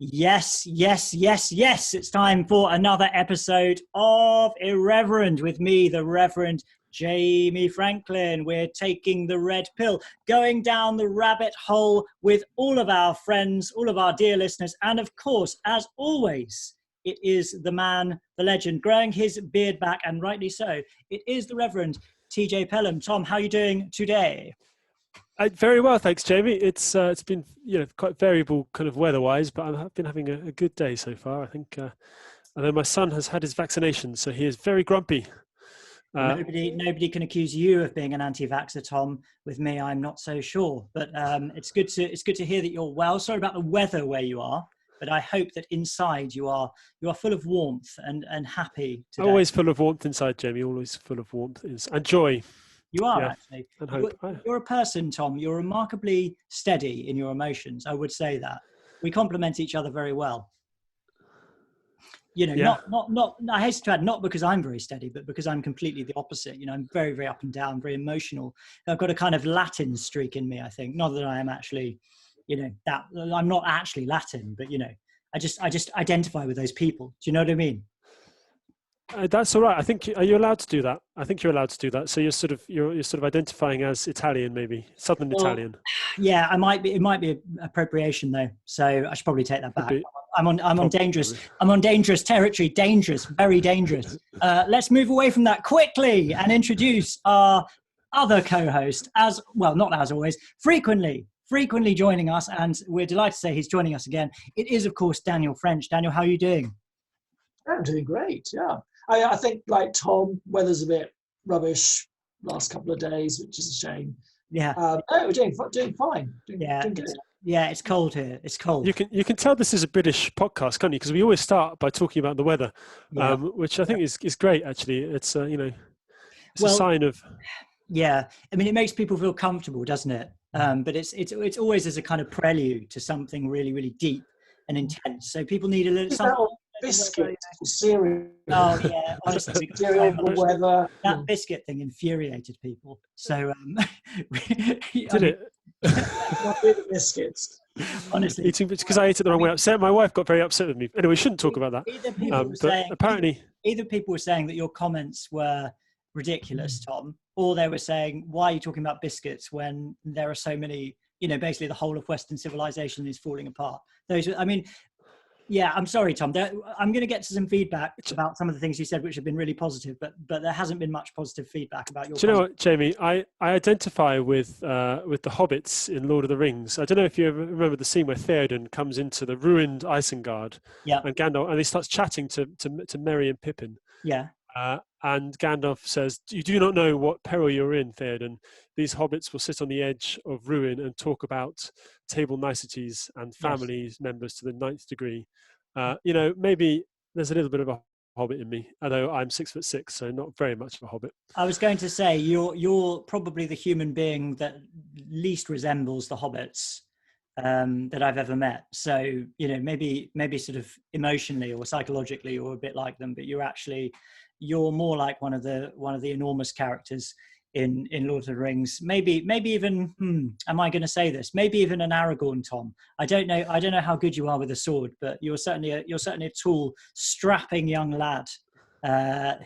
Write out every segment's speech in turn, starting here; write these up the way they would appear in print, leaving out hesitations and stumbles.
Yes, yes, yes, yes. It's time for another episode of Irreverend with me, the Reverend Jamie Franklin. We're taking the red pill, going down the rabbit hole with all of our friends, all of our dear listeners. And of course, as always, it is the man, the legend, growing his beard back, and rightly so. It is the Reverend TJ Pelham. Tom, how are you doing today? Very well, thanks, Jamie. It's been quite variable kind of weather-wise, but I've been having a good day so far. I think although my son has had his vaccination, so he is very grumpy. Nobody can accuse you of being an anti-vaxxer, Tom. With me, I'm not so sure. But it's good to hear that you're well. Sorry about the weather where you are, but I hope that inside you are full of warmth and happy today. Always full of warmth inside, Jamie. Always full of warmth and joy. You are, actually. And hope. You're a person, Tom. You're remarkably steady in your emotions. I would say that. We complement each other very well. You know, Yeah. not. I hasten to add, not because I'm very steady, but because I'm completely the opposite. You know, I'm very, very up and down, very emotional. I've got a kind of Latin streak in me, I think. Not that I am actually, that I'm not actually Latin, but I just identify with those people. Do you know what I mean? That's all right. I think are you allowed to do that? I think you're allowed to do that. So you're sort of identifying as Italian, maybe Southern Italian. Yeah, I might be. It might be appropriation though, so I should probably take that back. I'm on dangerous territory. Dangerous, very dangerous. Let's move away from that quickly and introduce our other co-host, not as always, frequently joining us, and we're delighted to say he's joining us again. It is, of course, Daniel French. Daniel, how are you doing? I'm doing great, yeah. I think, like Tom, weather's a bit rubbish last couple of days, which is a shame. Yeah. We're doing fine. Doing good. Yeah, it's cold here. It's cold. You can tell this is a British podcast, can't you? Because we always start by talking about the weather, which I think is great, actually. It's, it's a sign of... Yeah, I mean, it makes people feel comfortable, doesn't it? But it's always as a kind of prelude to something really, really deep and intense. So people need a little something. Biscuit, cereal. Oh yeah, honestly, cereal, weather. That biscuit thing infuriated people. So did it? Not really biscuits. Honestly, eating because I ate it the wrong way. Upset. My wife got very upset with me. Anyway, we shouldn't talk about that. Either people were saying that your comments were ridiculous, Tom, or they were saying, why are you talking about biscuits when there are so many? Basically the whole of Western civilization is falling apart. Yeah, I'm sorry, Tom. I'm going to get to some feedback about some of the things you said, which have been really positive, but there hasn't been much positive feedback about your. Do you know what, Jamie? I identify with the hobbits in Lord of the Rings. I don't know if you ever remember the scene where Theoden comes into the ruined Isengard, and Gandalf, and he starts chatting to Merry and Pippin. Yeah. And Gandalf says, "You do not know what peril you're in, Theoden. These hobbits will sit on the edge of ruin and talk about table niceties and family members to the 9th degree. Maybe there's a little bit of a hobbit in me, although I'm 6'6", so not very much of a hobbit." I was going to say you're probably the human being that least resembles the hobbits that I've ever met. So maybe sort of emotionally or psychologically you're a bit like them, but you're more like one of the enormous characters in Lord of the Rings. Maybe even am I going to say this? Maybe even an Aragorn, Tom. I don't know how good you are with a sword, but you're certainly a tall, strapping young lad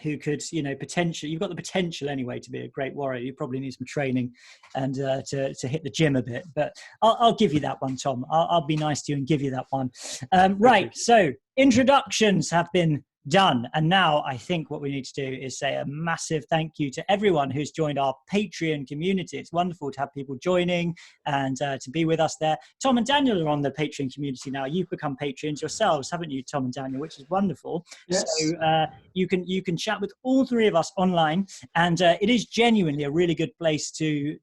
who could potentially, you've got the potential anyway to be a great warrior. You probably need some training and to hit the gym a bit, but I'll give you that one, Tom. I'll be nice to you and give you that one. Right. So introductions have been done. And now I think what we need to do is say a massive thank you to everyone who's joined our Patreon community. It's wonderful to have people joining and to be with us there. Tom and Daniel are on the Patreon community now. You've become patrons yourselves, haven't you, Tom and Daniel, which is wonderful. Yes. So you can chat with all three of us online, and it is genuinely a really good place to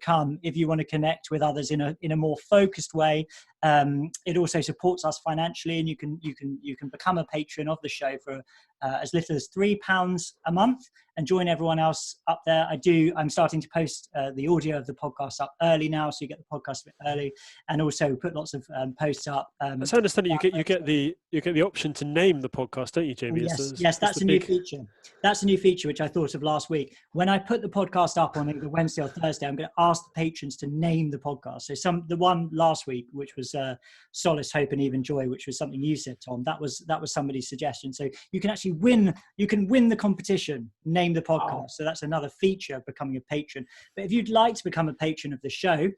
come if you want to connect with others in a more focused way. It also supports us financially, and you can become a patron of the show for as little as £3 a month, and join everyone else up there. I'm starting to post the audio of the podcast up early now, so you get the podcast a bit early, and also put lots of posts up. As I understand it, you get the option to name the podcast, don't you, Jamie? Yes, that's a new feature. That's a new feature which I thought of last week. When I put the podcast up on either Wednesday or Thursday, I'm going to ask the patrons to name the podcast. So the one last week, which was Solace, Hope, and Even Joy, which was something you said, Tom. That was somebody's suggestion. So you can actually win. You can win the competition. Name the podcast. So that's another feature of becoming a patron. But if you'd like to become a patron of the show,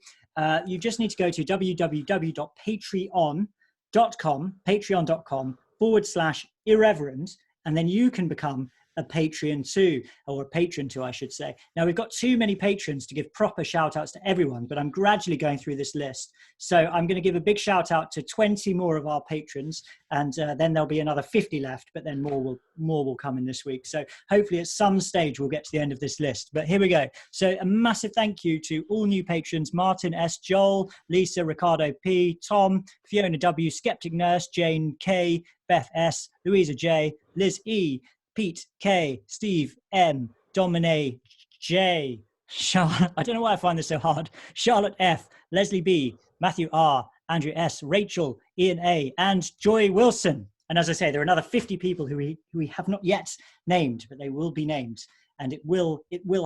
you just need to go to patreon.com/irreverent, and then you can become a patron too, or a patron too, I should say. Now, we've got too many patrons to give proper shout outs to everyone, but I'm gradually going through this list. So I'm going to give a big shout out to 20 more of our patrons, and then there'll be another 50 left, but then more will come in this week. So hopefully at some stage we'll get to the end of this list. But here we go. So a massive thank you to all new patrons: Martin S, Joel, Lisa, Ricardo P, Tom, Fiona W, Skeptic Nurse, Jane K, Beth S, Louisa J, Liz E, Pete K, Steve M, Domine J, Charlotte, I don't know why I find this so hard, Charlotte F, Leslie B, Matthew R, Andrew S, Rachel, Ian A, and Joy Wilson. And as I say, there are another 50 people who we have not yet named, but they will be named, and it will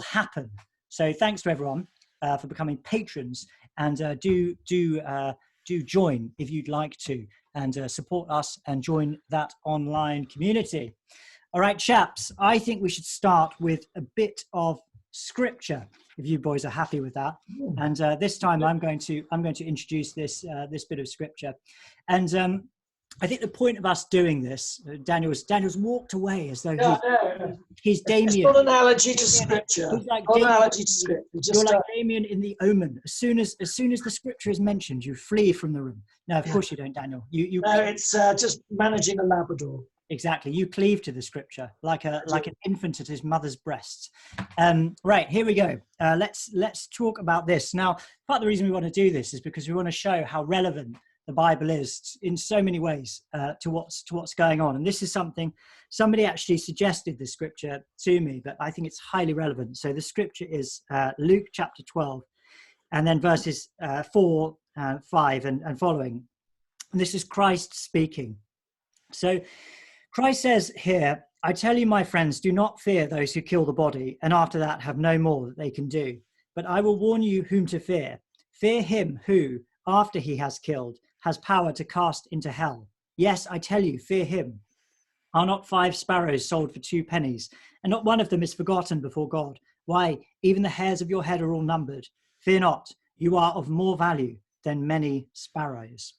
happen. So thanks to everyone for becoming patrons, and do join if you'd like to, and support us and join that online community. All right, chaps, I think we should start with a bit of scripture, if you boys are happy with that. And this time I'm going to introduce this bit of scripture. And I think the point of us doing this, Daniel's walked away as though he's Damien. It's not an analogy to scripture. He's like not an analogy to scripture. You're like Damien in The Omen. As soon as the scripture is mentioned, you flee from the room. No, of course you don't, Daniel. No, it's just managing a Labrador. Exactly. You cleave to the scripture like an infant at his mother's breast. Right, here we go. Let's talk about this. Now, part of the reason we want to do this is because we want to show how relevant the Bible is in so many ways to what's going on. And this is something somebody actually suggested the scripture to me, but I think it's highly relevant. So the scripture is Luke chapter 12, and then verses 4, 5 and following. And this is Christ speaking. So Christ says here, "I tell you, my friends, do not fear those who kill the body, and after that have no more that they can do. But I will warn you whom to fear. Fear him who, after he has killed, has power to cast into hell. Yes, I tell you, fear him. Are not 5 sparrows sold for 2 pennies, and not one of them is forgotten before God? Why, even the hairs of your head are all numbered. Fear not, you are of more value than many sparrows."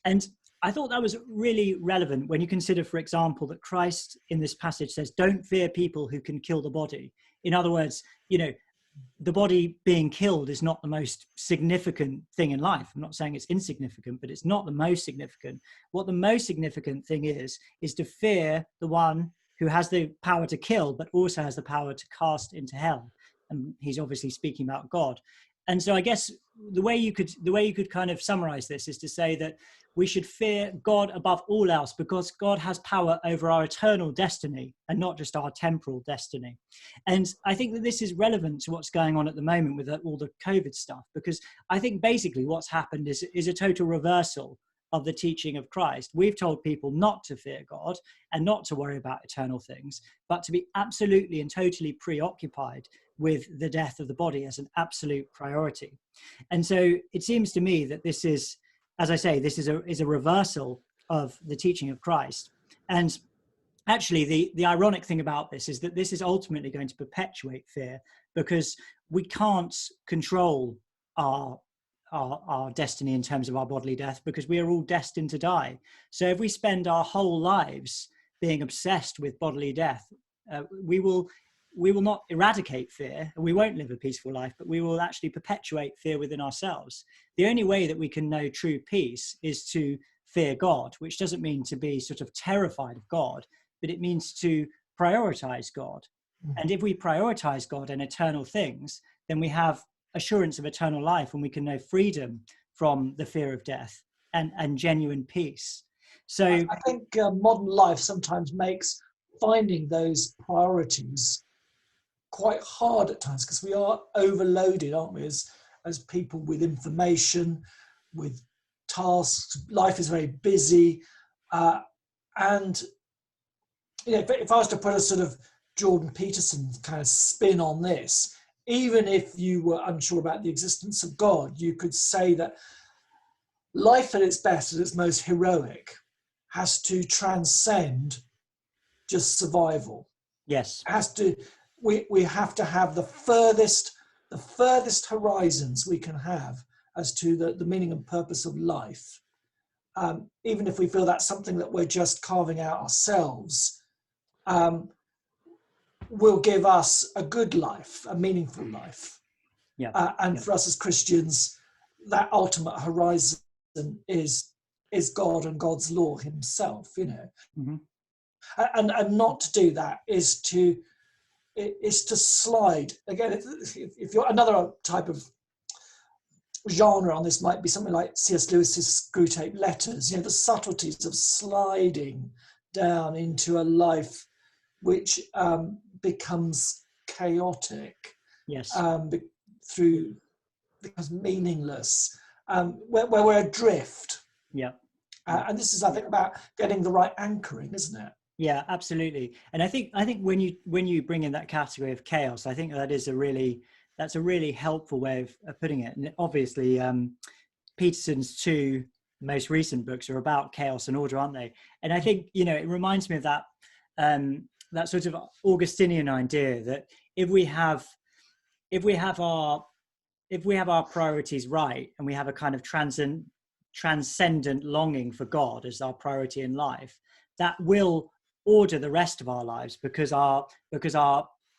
And I thought that was really relevant when you consider, for example, that Christ in this passage says, don't fear people who can kill the body. In other words, the body being killed is not the most significant thing in life. I'm not saying it's insignificant, but it's not the most significant. What the most significant thing is to fear the one who has the power to kill, but also has the power to cast into hell. And he's obviously speaking about God. And so I guess the way you could kind of summarize this is to say that we should fear God above all else because God has power over our eternal destiny and not just our temporal destiny. And I think that this is relevant to what's going on at the moment with all the COVID stuff, because I think basically what's happened is a total reversal of the teaching of Christ. We've told people not to fear God and not to worry about eternal things, but to be absolutely and totally preoccupied with the death of the body as an absolute priority. And so it seems to me that this is, as I say, this is a reversal of the teaching of Christ. And actually, the ironic thing about this is that this is ultimately going to perpetuate fear, because we can't control our destiny in terms of our bodily death, because we are all destined to die. So if we spend our whole lives being obsessed with bodily death, we will not eradicate fear, and we won't live a peaceful life, but we will actually perpetuate fear within ourselves. The only way that we can know true peace is to fear God, which doesn't mean to be sort of terrified of God, but it means to prioritize God. And if we prioritize God and eternal things, then we have assurance of eternal life, and we can know freedom from the fear of death and genuine peace. So I think modern life sometimes makes finding those priorities quite hard at times, because we are overloaded, aren't we, as people, with information, with tasks. Life is very busy, and if I was to put a sort of Jordan Peterson kind of spin on this, even if you were unsure about the existence of God, you could say that life at its best, at its most heroic, has to transcend just survival. Yes. It has to. We have to have the furthest horizons we can have as to the meaning and purpose of life. Even if we feel that's something that we're just carving out ourselves, will give us a good life, a meaningful life. Yeah. And for us as Christians, that ultimate horizon is God and God's law himself, Mm-hmm. And not to do that is to slide. Again, if you're another type of genre on this, might be something like C.S. Lewis's Screwtape Letters, the subtleties of sliding down into a life which becomes chaotic, Yes. becomes meaningless, where we're adrift. Yeah. And this is, I think, about getting the right anchoring, isn't it? Yeah, absolutely. And I think when you bring in that category of chaos, I think that's a really helpful way of putting it. And obviously, Peterson's two most recent books are about chaos and order, aren't they? And I think it reminds me of that that sort of Augustinian idea that if we have our priorities right, and we have a kind of transcendent longing for God as our priority in life, that will order the rest of our lives, because our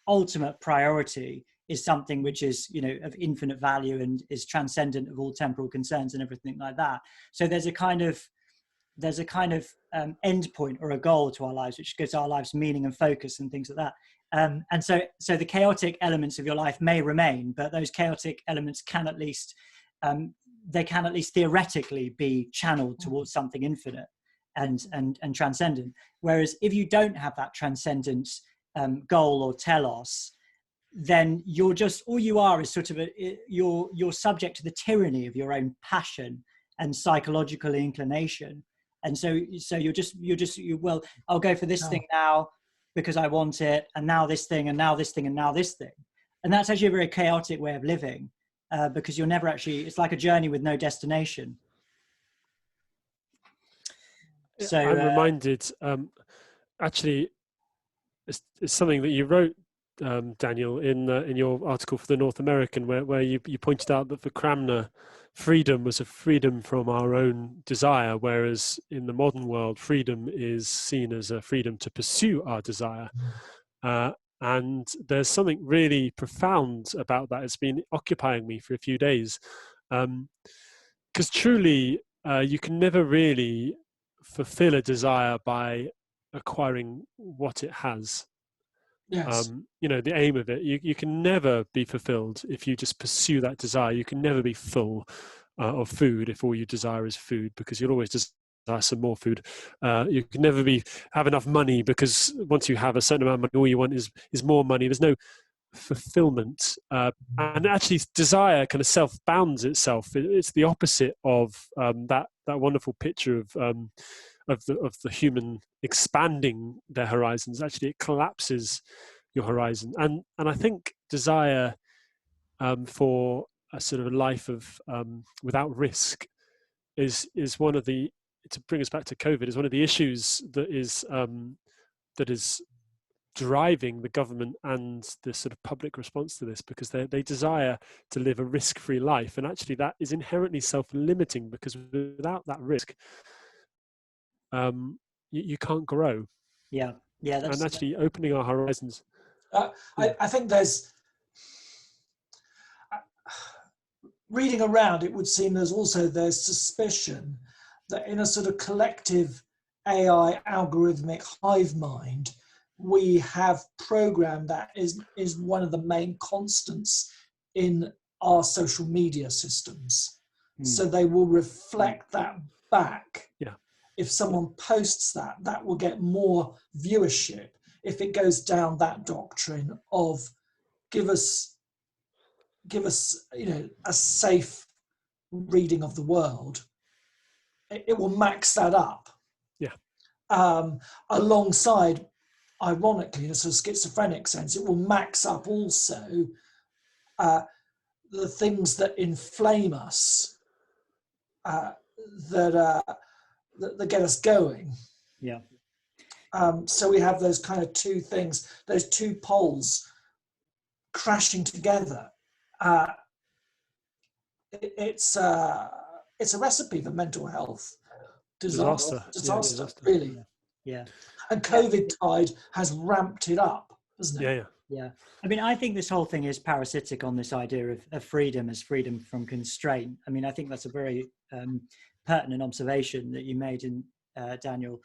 ultimate priority is something which is of infinite value and is transcendent of all temporal concerns and everything like that. So there's a kind of end point or a goal to our lives, which gives our lives meaning and focus and things like that. And so the chaotic elements of your life may remain, but those chaotic elements can at least theoretically be channeled towards something infinite and transcendent. Whereas if you don't have that transcendent goal or telos, then you're just, all you are is sort of you're subject to the tyranny of your own passion and psychological inclination. And so well, I'll go for this thing now because I want it, and now this thing, and now this thing, and now this thing. And that's actually a very chaotic way of living, because you're never actually, it's like a journey with no destination. So I'm reminded, actually, it's something that you wrote, Daniel, in your article for the North American, where you pointed out that for Cranmer, freedom was a freedom from our own desire, whereas in the modern world, freedom is seen as a freedom to pursue our desire. And there's something really profound about that. It's been occupying me for a few days, because truly, you can never really fulfill a desire by acquiring what it has. Yes. The aim of it, you can never be fulfilled if you just pursue that desire. You can never be full of food if all you desire is food, because you'll always desire some more food. You can never have enough money, because once you have a certain amount of money, all you want is more money. There's no fulfillment, and actually desire kind of self-bounds itself. It's the opposite of that wonderful picture of the human expanding their horizons. Actually, it collapses your horizon, and I think desire for a sort of life of without risk is one of the, to bring us back to COVID, is one of the issues that is driving the government and the sort of public response to this, because they desire to live a risk-free life, and actually that is inherently self-limiting, because without that risk, you can't grow. yeah, and actually opening our horizons. I think there's, reading around, it would seem there's suspicion that in a sort of collective AI algorithmic hive mind, we have programmed that is one of the main constants in our social media systems. So they will reflect that back. Yeah. If someone posts that will get more viewership if it goes down that doctrine of give us, a safe reading of the world, it will max that up. Yeah. Alongside, ironically, in a sort of schizophrenic sense, it will max up also the things that inflame us, that get us going. Yeah. So we have those kind of two things, those two poles crashing together. It's a recipe for mental health disaster. Really. Yeah. And COVID tide has ramped it up, hasn't it? Yeah. I mean, I think this whole thing is parasitic on this idea of freedom as freedom from constraint. I mean, I think that's a very pertinent observation that you made in Daniel,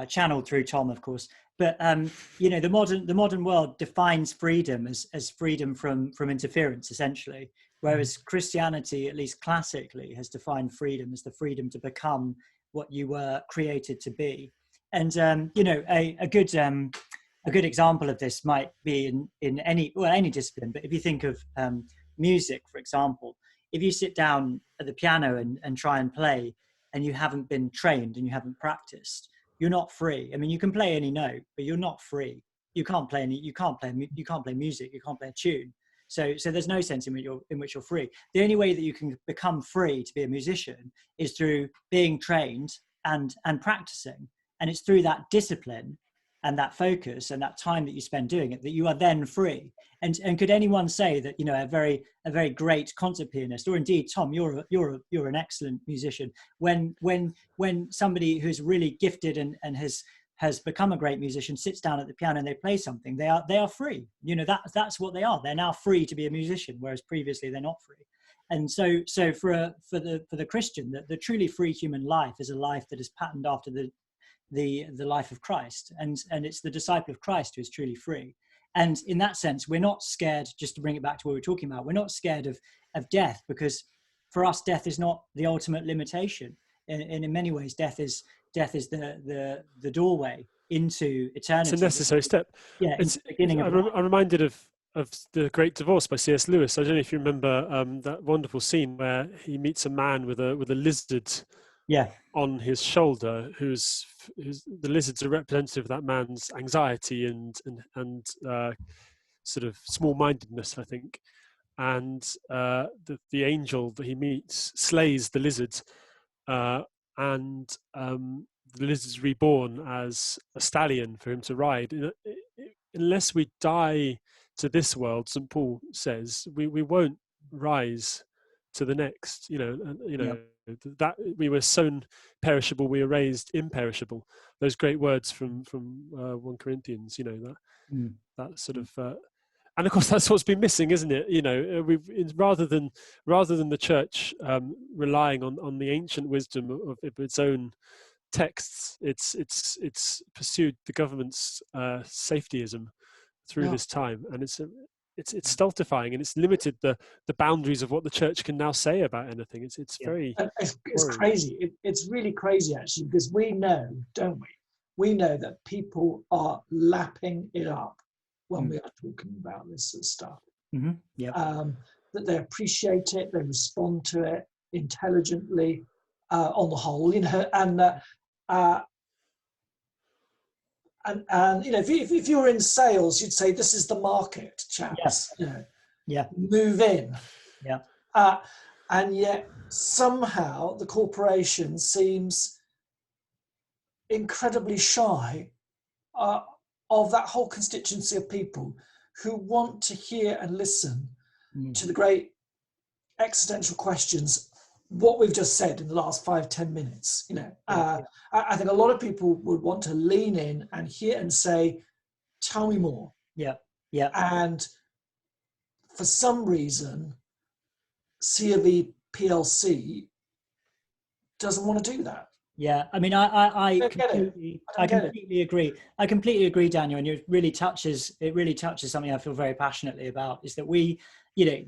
channeled through Tom, of course. But the modern world defines freedom as freedom from interference, essentially, whereas Christianity, at least classically, has defined freedom as the freedom to become what you were created to be. And a good example of this might be in any discipline. But if you think of music, for example, if you sit down at the piano and try and play, and you haven't been trained and you haven't practiced, you're not free. I mean, you can play any note, but you're not free. You can't play music. You can't play a tune. So there's no sense in which you're free. The only way that you can become free to be a musician is through being trained and practicing. And it's through that discipline and that focus and that time that you spend doing it that you are then free. And could anyone say that, a very great concert pianist, or indeed Tom, you're an excellent musician, when somebody who's really gifted and has become a great musician sits down at the piano and they play something, they are free. That's what they are. They're now free to be a musician, whereas previously they're not free. And so for the Christian, the truly free human life is a life that is patterned after the life of Christ, and it's the disciple of Christ who is truly free. And in that sense, we're not scared, just to bring it back to what we were talking about, we're not scared of death, because for us, death is not the ultimate limitation. And in many ways, death is the doorway into eternity. It's a necessary step. Yeah, it's the beginning of I'm reminded of The Great Divorce by C.S. Lewis. I don't know if you remember that wonderful scene where he meets a man with a lizard on his shoulder, who's the lizard's a representative of that man's anxiety and sort of small-mindedness, I think. And the angel that he meets slays the lizard, and the lizard's reborn as a stallion for him to ride. Unless we die to this world, St. Paul says, we won't rise to the next. That we were sown perishable, we were raised imperishable. Those great words from 1 Corinthians. That sort of. And of course, that's what's been missing, isn't it? We've rather than the church relying on the ancient wisdom of its own texts, it's pursued the government's safetyism through this time, and it's stultifying, and it's limited the boundaries of what the church can now say about anything. It's crazy. It's really crazy, actually, because we know, don't we? We know that people are lapping it up when we are talking about this sort of stuff. Mm-hmm. Yeah. That they appreciate it, they respond to it intelligently, on the whole, and if you were in sales, you'd say, this is the market, chaps. Yes. Move in. Yeah. And yet somehow the corporation seems incredibly shy of that whole constituency of people who want to hear and listen to the great existential questions, what we've just said in the last 5-10 minutes. I think a lot of people would want to lean in and hear and say, tell me more. Yeah. And for some reason, C of E PLC doesn't want to do that. Yeah, I mean, I completely agree. I completely agree, Daniel, and it really touches something I feel very passionately about, is that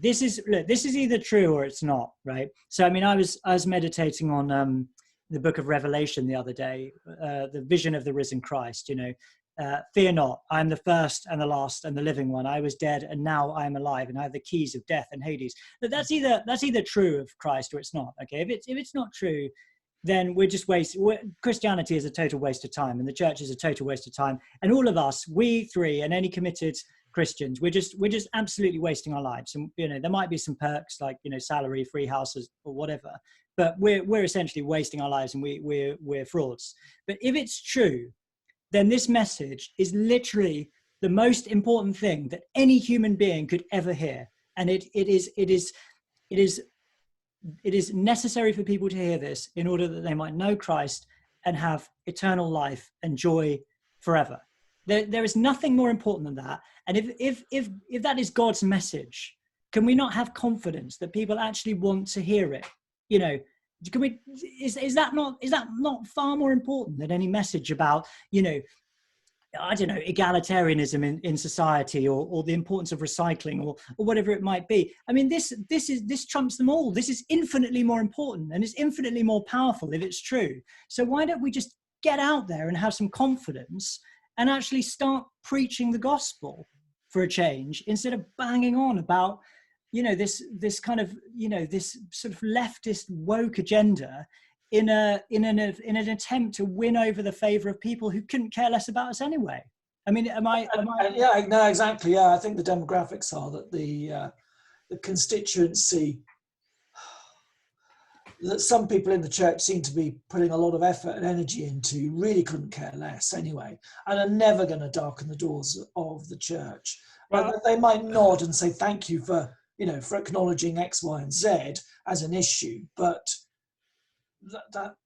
this is either true or it's not, right? So, I mean, I was meditating on the book of Revelation the other day, the vision of the risen Christ, fear not, I am the first and the last and the living one. I was dead and now I am alive, and I have the keys of death and Hades. But that's either true of Christ or it's not. Okay, if it's not true, then we're just Christianity is a total waste of time, and the church is a total waste of time. And all of us, we three, and any committed Christians, we're just absolutely wasting our lives. And there might be some perks like salary, free houses, or whatever, but we're essentially wasting our lives, and we're frauds. But if it's true, then this message is literally the most important thing that any human being could ever hear. And it is necessary for people to hear this in order that they might know Christ and have eternal life and joy forever. There is nothing more important than that. And if that is God's message, can we not have confidence that people actually want to hear it? Can we? Is that not far more important than any message about I don't know, egalitarianism in society, or the importance of recycling, or whatever it might be? I mean, this trumps them all. This is infinitely more important, and it's infinitely more powerful if it's true. So why don't we just get out there and have some confidence and actually start preaching the gospel for a change, instead of banging on about this kind of this sort of leftist woke agenda in an attempt to win over the favor of people who couldn't care less about us anyway. I mean, am I? Yeah, no, exactly. Yeah, I think the demographics are that the constituency that some people in the church seem to be putting a lot of effort and energy into really couldn't care less anyway, and are never going to darken the doors of the church. Well, they might nod and say thank you for acknowledging X, Y, and Z as an issue, but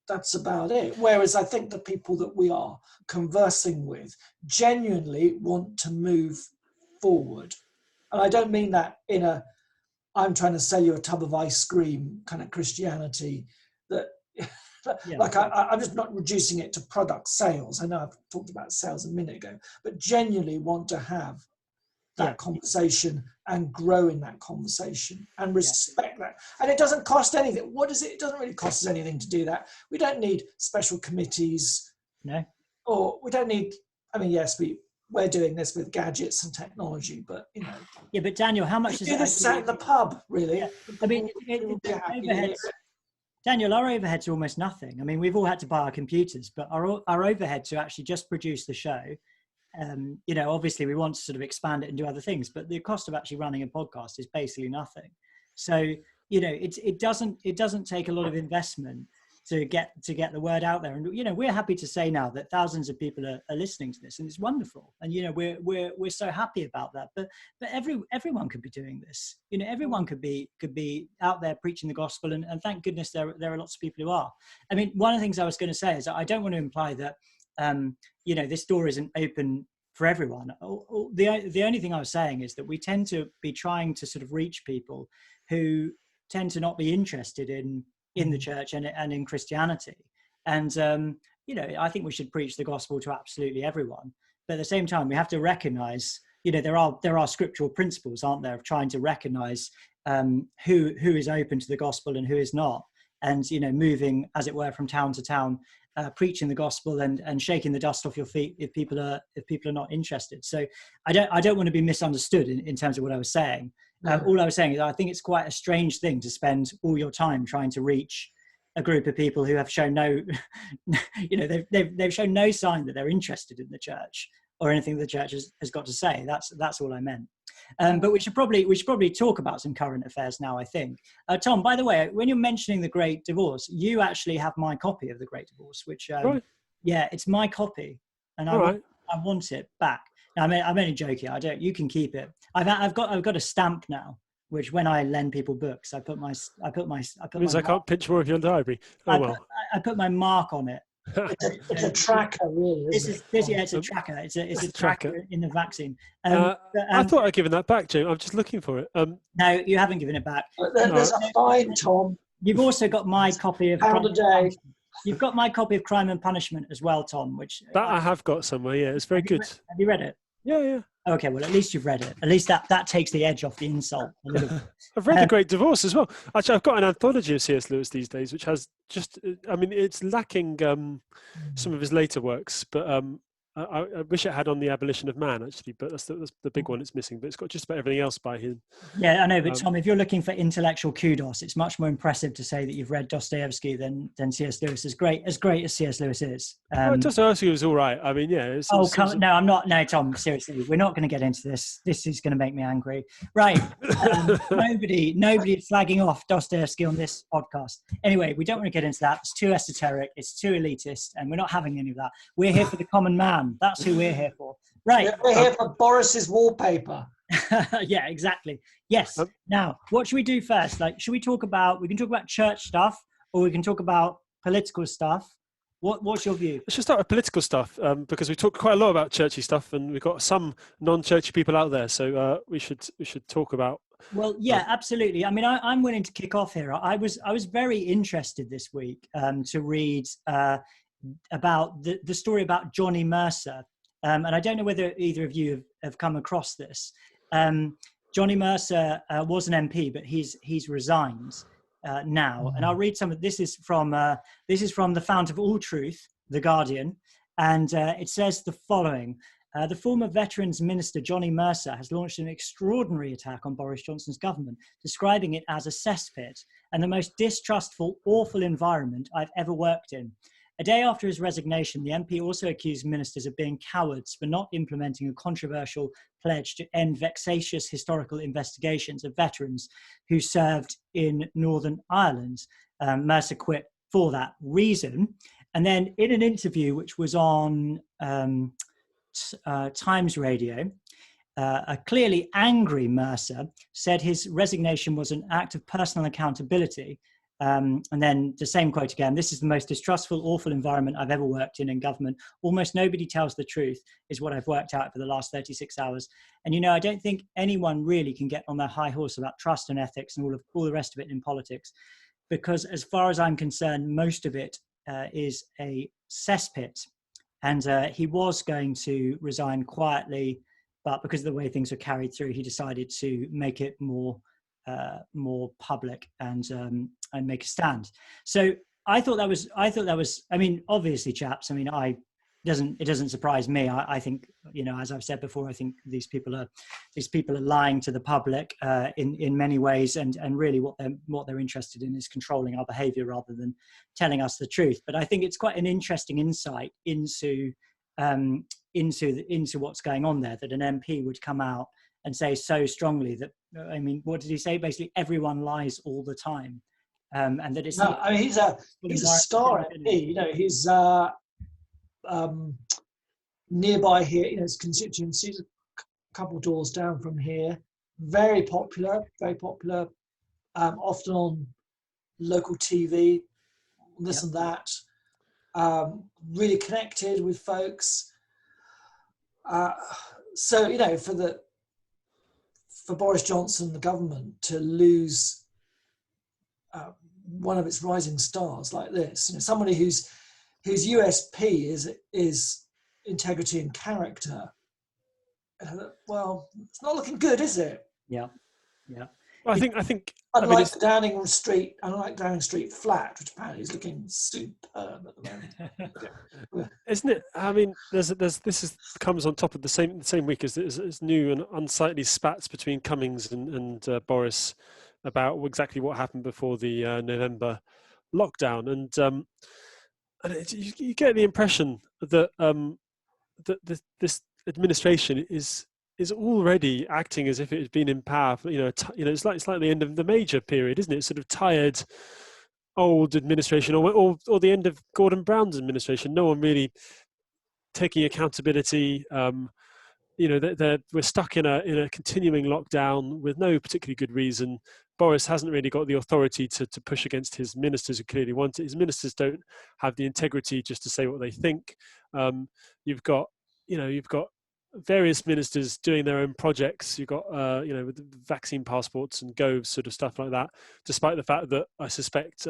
that's about it. Whereas I think the people that we are conversing with genuinely want to move forward. And I don't mean that in a I'm trying to sell you a tub of ice cream kind of Christianity, that I'm just not reducing it to product sales. I know I've talked about sales a minute ago, but genuinely want to have that conversation and grow in that conversation and respect that. And it doesn't cost anything. What is it? It doesn't really cost us anything to do that. We don't need special committees. No. Or we don't need, yes, we're doing this with gadgets and technology, but Yeah, but Daniel, how much does do this out in the pub, really? Yeah. I mean, Daniel, our overheads are almost nothing. I mean, we've all had to buy our computers, but our overhead to actually just produce the show, obviously we want to sort of expand it and do other things, but the cost of actually running a podcast is basically nothing. So, it doesn't take a lot of investment to get the word out there. And, we're happy to say now that thousands of people are listening to this, and it's wonderful. And, we're so happy about that, but everyone could be doing this. Everyone could be out there preaching the gospel. And thank goodness there are lots of people who are. I mean, one of the things I was going to say is that I don't want to imply that, this door isn't open for everyone. The only thing I was saying is that we tend to be trying to sort of reach people who tend to not be interested in the church and in Christianity. And, I think we should preach the gospel to absolutely everyone. But at the same time, we have to recognize, there are scriptural principles, aren't there, of trying to recognize who is open to the gospel and who is not. And, moving, as it were, from town to town, preaching the gospel and shaking the dust off your feet if people are not interested. So I don't want to be misunderstood in terms of what I was saying. All I was saying is I think it's quite a strange thing to spend all your time trying to reach a group of people who have shown no, they've shown no sign that they're interested in the church or anything the church has got to say. That's all I meant. But we should probably talk about some current affairs now, I think. Tom, by the way, when you're mentioning the Great Divorce, you actually have my copy of the Great Divorce, which it's my copy, and I want it back. Now, I'm only joking. You can keep it. I've got a stamp now, which when I lend people books, I put my. Means I can't pinch more of your library. I put my mark on it. It's a tracker, really. It's a tracker. It's a tracker in the vaccine. I thought I'd given that back, Jim. I'm just looking for it. No, you haven't given it back. There's a fine, Tom. You've also got my copy of Pound a day. You've got my copy of Crime and Punishment as well, Tom. Which I have got somewhere. Yeah, it's very good. Have you read it? Yeah. Okay, well, at least you've read it. At least that takes the edge off the insult a little bit. I've read The Great Divorce as well. Actually, I've got an anthology of C.S. Lewis these days, which has it's lacking some of his later works, but I wish it had on the abolition of man, actually, but that's the big one it's missing. But it's got just about everything else by him. Yeah, I know, but Tom, if you're looking for intellectual kudos, it's much more impressive to say that you've read Dostoevsky than C.S. Lewis. As great as C.S. Lewis is. Dostoevsky was all right. I mean, yeah. No, I'm not. No, Tom, seriously, we're not going to get into this. This is going to make me angry. Right. Nobody is flagging off Dostoevsky on this podcast. Anyway, we don't want to get into that. It's too esoteric. It's too elitist, and we're not having any of that. We're here for the common man. That's who we're here for. Right. We're here for Boris's wallpaper. Yeah, exactly. Yes. Now, what should we do first? Like, we can talk about church stuff, or we can talk about political stuff. What's your view? Let's just start with political stuff, because we talk quite a lot about churchy stuff, and we've got some non-churchy people out there. So we should talk about. Well, yeah, absolutely. I mean, I'm willing to kick off here. I was very interested this week to read about the story about Johnny Mercer, and I don't know whether either of you have come across this. Johnny Mercer was an MP, but he's resigned now. And I'll read some of this. Is from the fount of all truth, The Guardian, and it says the following. The former Veterans Minister Johnny Mercer has launched an extraordinary attack on Boris Johnson's government, describing it as a cesspit and the most distrustful, awful environment I've ever worked in. A day after his resignation, the MP also accused ministers of being cowards for not implementing a controversial pledge to end vexatious historical investigations of veterans who served in Northern Ireland. Mercer quit for that reason. And then in an interview, which was on Times Radio, a clearly angry Mercer said his resignation was an act of personal accountability. And then the same quote again, "This is the most distrustful, awful environment I've ever worked in government. Almost nobody tells the truth is what I've worked out for the last 36 hours. And, I don't think anyone really can get on their high horse about trust and ethics and all the rest of it in politics, because as far as I'm concerned, most of it is a cesspit." And he was going to resign quietly, but because of the way things were carried through, he decided to make it more public and make a stand. So I thought that was. I mean, obviously, chaps. I mean, it doesn't surprise me. I think, as I've said before, I think these people are lying to the public in many ways, and really what they're interested in is controlling our behaviour rather than telling us the truth. But I think it's quite an interesting insight into what's going on there, that an MP would come out and say so strongly that, I mean, what did he say? Basically, everyone lies all the time, and that it's. No, I mean, he's a star MP. He's nearby here. His constituency, a couple of doors down from here. Very popular. Often on local TV, this and that. Really connected with folks. So for Boris Johnson, the government, to lose one of its rising stars like this, somebody whose USP is integrity and character. Well, it's not looking good, is it? Yeah. Well, I think. Unlike Downing Street flat, which apparently is looking superb at the moment. Isn't it? I mean, comes on top of the same week as new and unsightly spats between Cummings and Boris about exactly what happened before the November lockdown, and you get the impression that this administration is already acting as if it had been in power. It's like the end of the Major period, isn't it? It's sort of tired, old administration, or the end of Gordon Brown's administration. No one really taking accountability. We're stuck in a continuing lockdown with no particularly good reason. Boris hasn't really got the authority to push against his ministers who clearly want it. His ministers don't have the integrity just to say what they think. You've got various ministers doing their own projects. You've got with vaccine passports and Goves sort of stuff like that, despite the fact that I suspect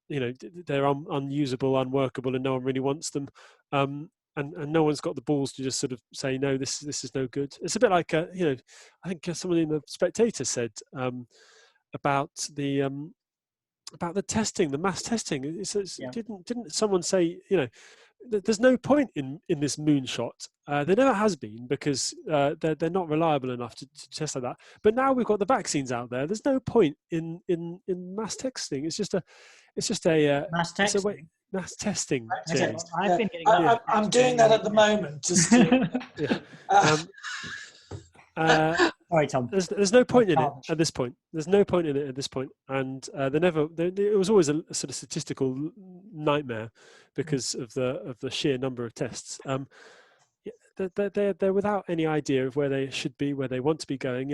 they're unusable, unworkable, and no one really wants them. And no one's got the balls to just sort of say, no, this is no good. It's a bit like I think someone in the Spectator said about the testing, the mass testing. Didn't someone say, there's no point in this moonshot. There never has been, because they're not reliable enough to test like that. But now we've got the vaccines out there. There's no point in mass testing. It's just a Mass it's a testing. mass testing. Okay, James. I've been getting. I'm doing that at the moment. Just to, Yeah. Sorry, Tom. There's no point in it at this point. There's no point in it at this point, and it was always a sort of statistical nightmare because of the sheer number of tests. They're without any idea of where they should be, where they want to be going.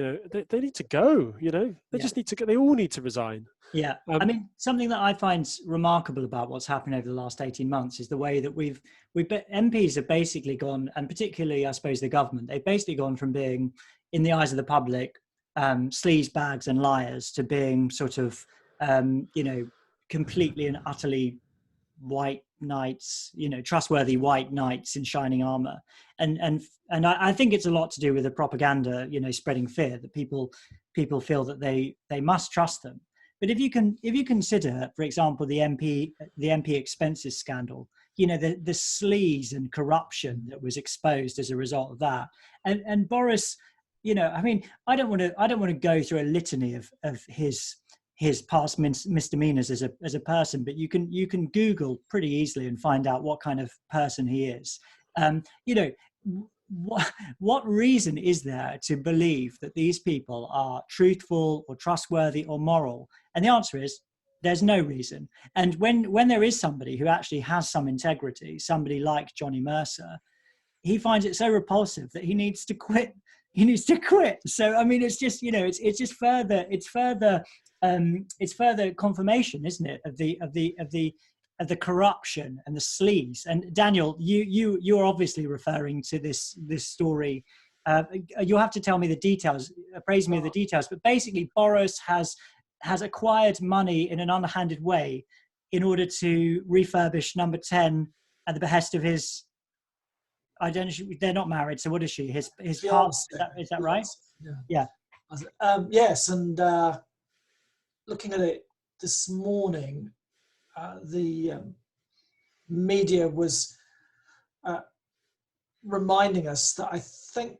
They need to go. They just need to go. They all need to resign. Yeah, I mean, something that I find remarkable about what's happened over the last 18 months is the way that MPs have basically gone, and particularly, I suppose, the government, they've basically gone from being, in the eyes of the public, sleaze bags and liars, to being sort of, completely and utterly white knights, trustworthy white knights in shining armor. And I think it's a lot to do with the propaganda, spreading fear that people feel that they must trust them. But if you consider, for example, the MP expenses scandal, the sleaze and corruption that was exposed as a result of that, and Boris, I mean, I don't want to go through a litany of his past misdemeanors as a person, but you can Google pretty easily and find out what kind of person he is. What reason is there to believe that these people are truthful or trustworthy or moral? And the answer is there's no reason. And when there is somebody who actually has some integrity, somebody like Johnny Mercer, he finds it so repulsive that he needs to quit. So I mean, it's just it's further confirmation, isn't it, of the corruption and the sleaze. And Daniel, you're obviously referring to this story. You'll have to tell me the details, appraise me of the details. But basically, Boris has acquired money in an underhanded way in order to refurbish Number 10 at the behest of his. I don't know. They're not married, so what is she? His partner. Is that right? Yeah. Yes, and looking at it this morning, the media was reminding us that I think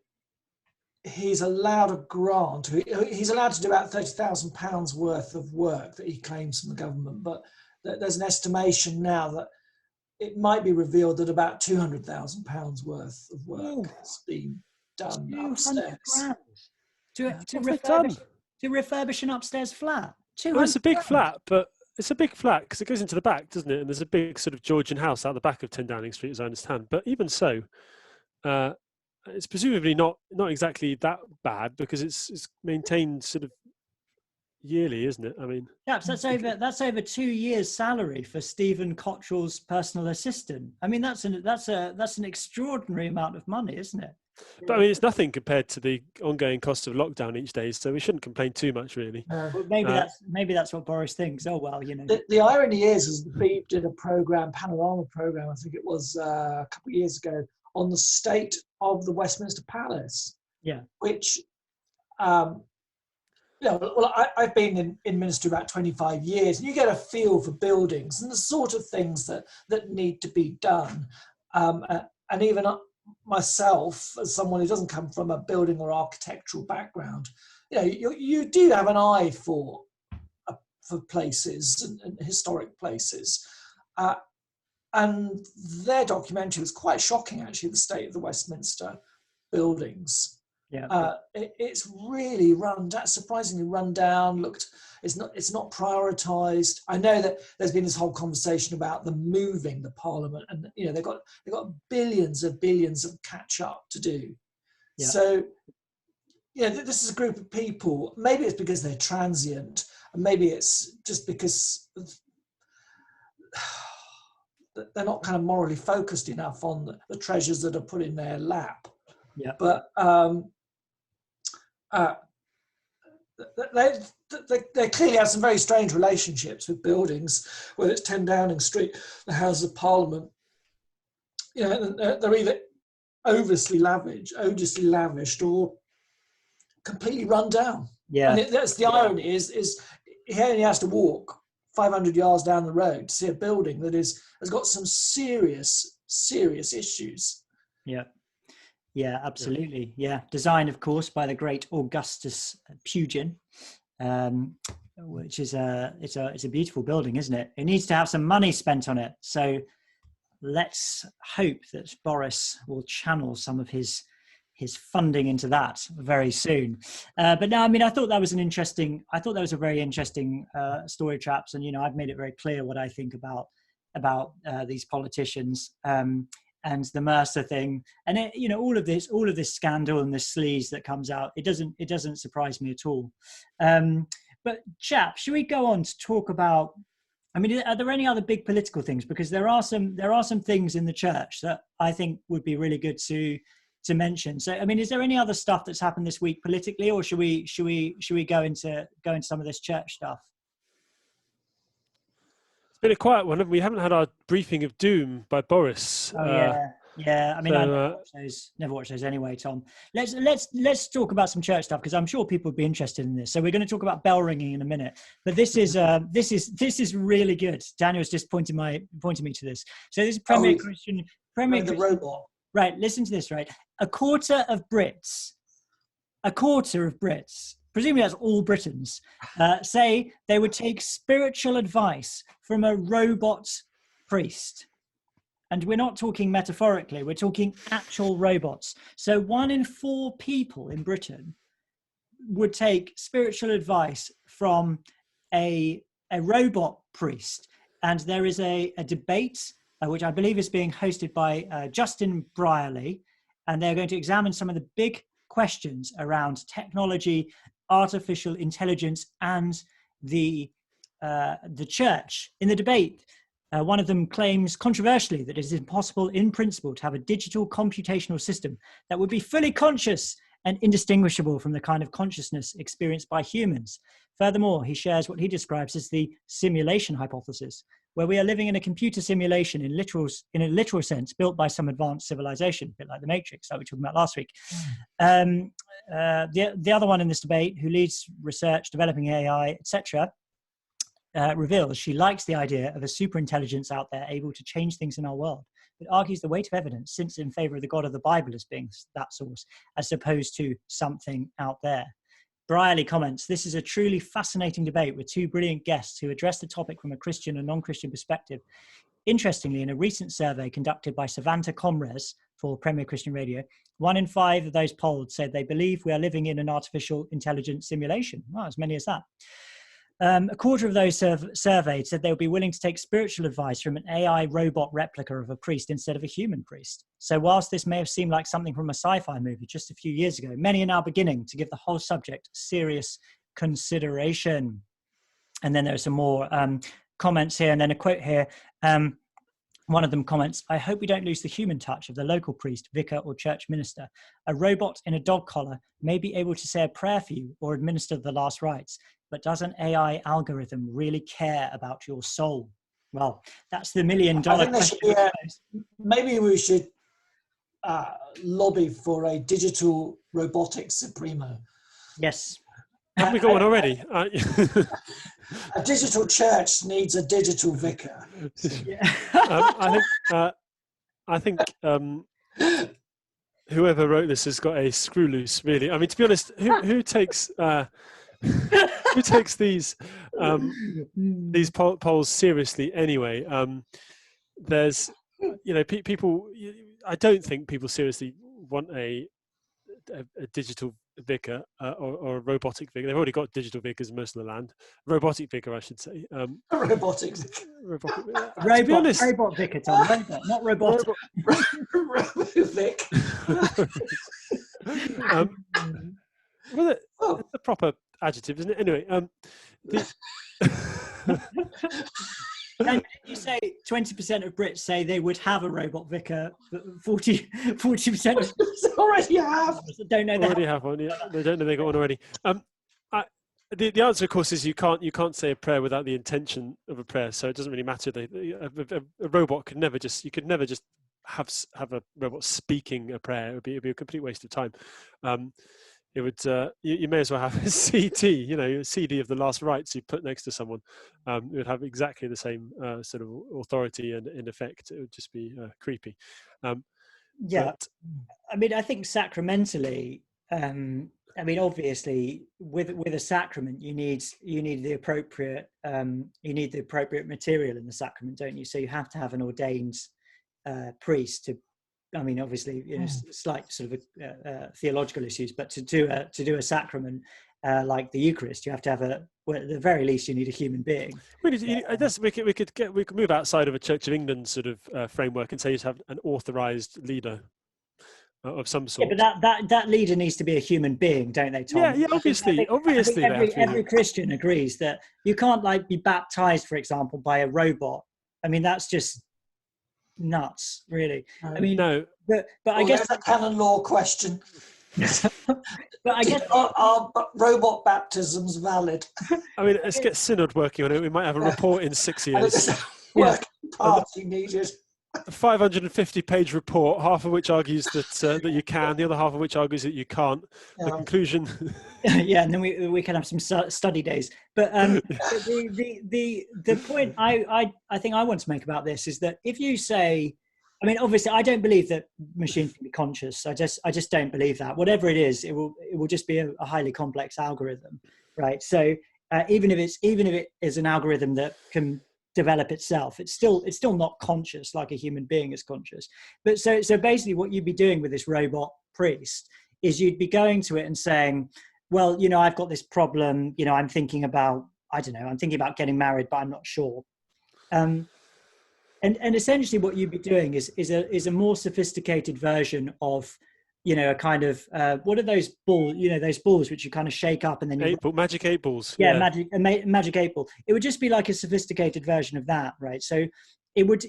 he's allowed a grant. He's allowed to do about £30,000 worth of work that he claims from the government, but there's an estimation now that it might be revealed that about £200,000 worth of work has been done upstairs. To refurbish an upstairs flat. Well, it's a big flat, but it's a big flat because it goes into the back, doesn't it? And there's a big sort of Georgian house out the back of 10 Downing Street, as I understand. But even so, it's presumably not exactly that bad because it's maintained sort of yearly, isn't it? I mean, that's over 2 years' salary for Stephen Cottrell's personal assistant. I mean, that's an extraordinary amount of money, isn't it? But I mean, it's nothing compared to the ongoing cost of lockdown each day, so we shouldn't complain too much, really. Well, maybe that's what Boris thinks. Oh well, The irony is the Beeb did a panorama program, I think it was a couple of years ago, on the state of the Westminster Palace. Yeah. Which, I've been in ministry about 25 years, and you get a feel for buildings and the sort of things that need to be done, and even myself, as someone who doesn't come from a building or architectural background, you do have an eye for places and historic places. And their documentary was quite shocking, actually, the state of the Westminster buildings. Yeah, it's really surprisingly run down. It's not prioritised. I know that there's been this whole conversation about them moving the Parliament, and they've got billions of catch up to do. Yeah. So this is a group of people. Maybe it's because they're transient, and maybe it's just because they're not kind of morally focused enough on the treasures that are put in their lap. Yeah. But they clearly have some very strange relationships with buildings, whether it's 10 Downing Street, the Houses of Parliament. They're either odiously lavished or completely run down. Yeah. And that's the irony is he only has to walk 500 yards down the road to see a building that has got some serious serious issues. Yeah. Yeah, absolutely. Yeah. Designed, of course, by the great Augustus Pugin, which is it's a beautiful building, isn't it? It needs to have some money spent on it. So let's hope that Boris will channel some of his funding into that very soon. But no, I mean, I thought that was a very interesting story, chaps. And, I've made it very clear what I think about these politicians and the Mercer thing. And, all of this scandal and the sleaze that comes out, it doesn't surprise me at all. But chaps, should we go on to talk about, I mean, are there any other big political things? Because there are some things in the church that I think would be really good to mention. So, I mean, is there any other stuff that's happened this week politically, or should we go into some of this church stuff? It's been a quiet one. We haven't had our briefing of doom by Boris. Yeah. I mean, I never watch those anyway, Tom. Let's talk about some church stuff, because I'm sure people would be interested in this. So we're going to talk about bell ringing in a minute, but this is really good. Daniel's just pointing me to this. So this is Premier Christian robot. Right, listen to this. Right, a quarter of Brits, presumably that's all Britons, say they would take spiritual advice from a robot priest. And we're not talking metaphorically, we're talking actual robots. So 1 in 4 people in Britain would take spiritual advice from a robot priest. And there is a debate, which I believe is being hosted by Justin Brierley. And they're going to examine some of the big questions around technology, artificial intelligence, and the church. In the debate, one of them claims controversially that it is impossible in principle to have a digital computational system that would be fully conscious and indistinguishable from the kind of consciousness experienced by humans. Furthermore, he shares what he describes as the simulation hypothesis, where we are living in a computer simulation in a literal sense, built by some advanced civilization, a bit like the Matrix that we talked about last week. The other one in this debate, who leads research, developing AI, etc., reveals she likes the idea of a superintelligence out there able to change things in our world, but argues the weight of evidence since in favor of the God of the Bible as being that source, as opposed to something out there. Brierley comments, this is a truly fascinating debate with 2 brilliant guests who address the topic from a Christian and non-Christian perspective. Interestingly, in a recent survey conducted by Savanta Comres for Premier Christian Radio, 1 in 5 of those polled said they believe we are living in an artificial intelligence simulation. Well, as many as that. A quarter of those surveyed said they would be willing to take spiritual advice from an AI robot replica of a priest instead of a human priest. So whilst this may have seemed like something from a sci-fi movie just a few years ago, many are now beginning to give the whole subject serious consideration. And then there are some more comments here, and then a quote here. One of them comments, I hope we don't lose the human touch of the local priest, vicar, or church minister. A robot in a dog collar may be able to say a prayer for you or administer the last rites, but does an AI algorithm really care about your soul? Well, that's the $1 million question. Maybe we should lobby for a digital robotic supremo. Yes. Have we got one already? A digital church needs a digital vicar. I think whoever wrote this has got a screw loose, really. I mean, to be honest, who takes who takes these polls seriously anyway? There's, people. I don't think people seriously want a digital vicar or a robotic vicar. They've already got digital vicars in most of the land. Robotic vicar, I should say. Robotic. Robot vicar, Tom. Robot, not robotic. Robovic. Well, it's a proper adjective, isn't it? Anyway, And you say 20% of Brits say they would have a robot vicar, but 40% of already have. Don't know. Already have one. Yeah, they don't know they got one already. The answer, of course, is you can't say a prayer without the intention of a prayer. So it doesn't really matter. A robot could never just have a robot speaking a prayer. It would be a complete waste of time. it would you may as well have a CD, a CD of the last rites you put next to someone. It would have exactly the same sort of authority, and in effect, it would just be creepy. Yeah, but, I mean, I think sacramentally, obviously, with a sacrament, you need the appropriate material in the sacrament, don't you? So you have to have an ordained priest to. I mean, obviously, slight sort of theological issues, but to do a sacrament like the Eucharist, you have to have at the very least, you need a human being. We could move outside of a Church of England sort of framework and say you have an authorized leader of some sort. Yeah, but that leader needs to be a human being, don't they, Tom? Yeah, obviously. I think every Christian agrees that you can't be baptized, for example, by a robot. I mean, that's just nuts, really. I mean, no, but I guess that's a canon law question. But I guess are robot baptisms valid? I mean, let's get Synod working on it. We might have a report in 6 years. Working party needed. A 550-page report, half of which argues that you can, the other half of which argues that you can't. The conclusion. Yeah, and then we can have some study days. But the point I think I want to make about this is that if you say, I mean, obviously, I don't believe that machines can be conscious. I just don't believe that. Whatever it is, it will just be a highly complex algorithm, right? So even if it is an algorithm that can develop itself, it's still not conscious like a human being is conscious. But so basically, what you'd be doing with this robot priest is you'd be going to it and saying, well, I've got this problem. I'm thinking about getting married, but I'm not sure. And essentially what you'd be doing is a more sophisticated version of, a kind of, what are those balls, those balls which you kind of shake up and then magic 8 balls. Yeah, magic 8 ball. It would just be like a sophisticated version of that, right? So you would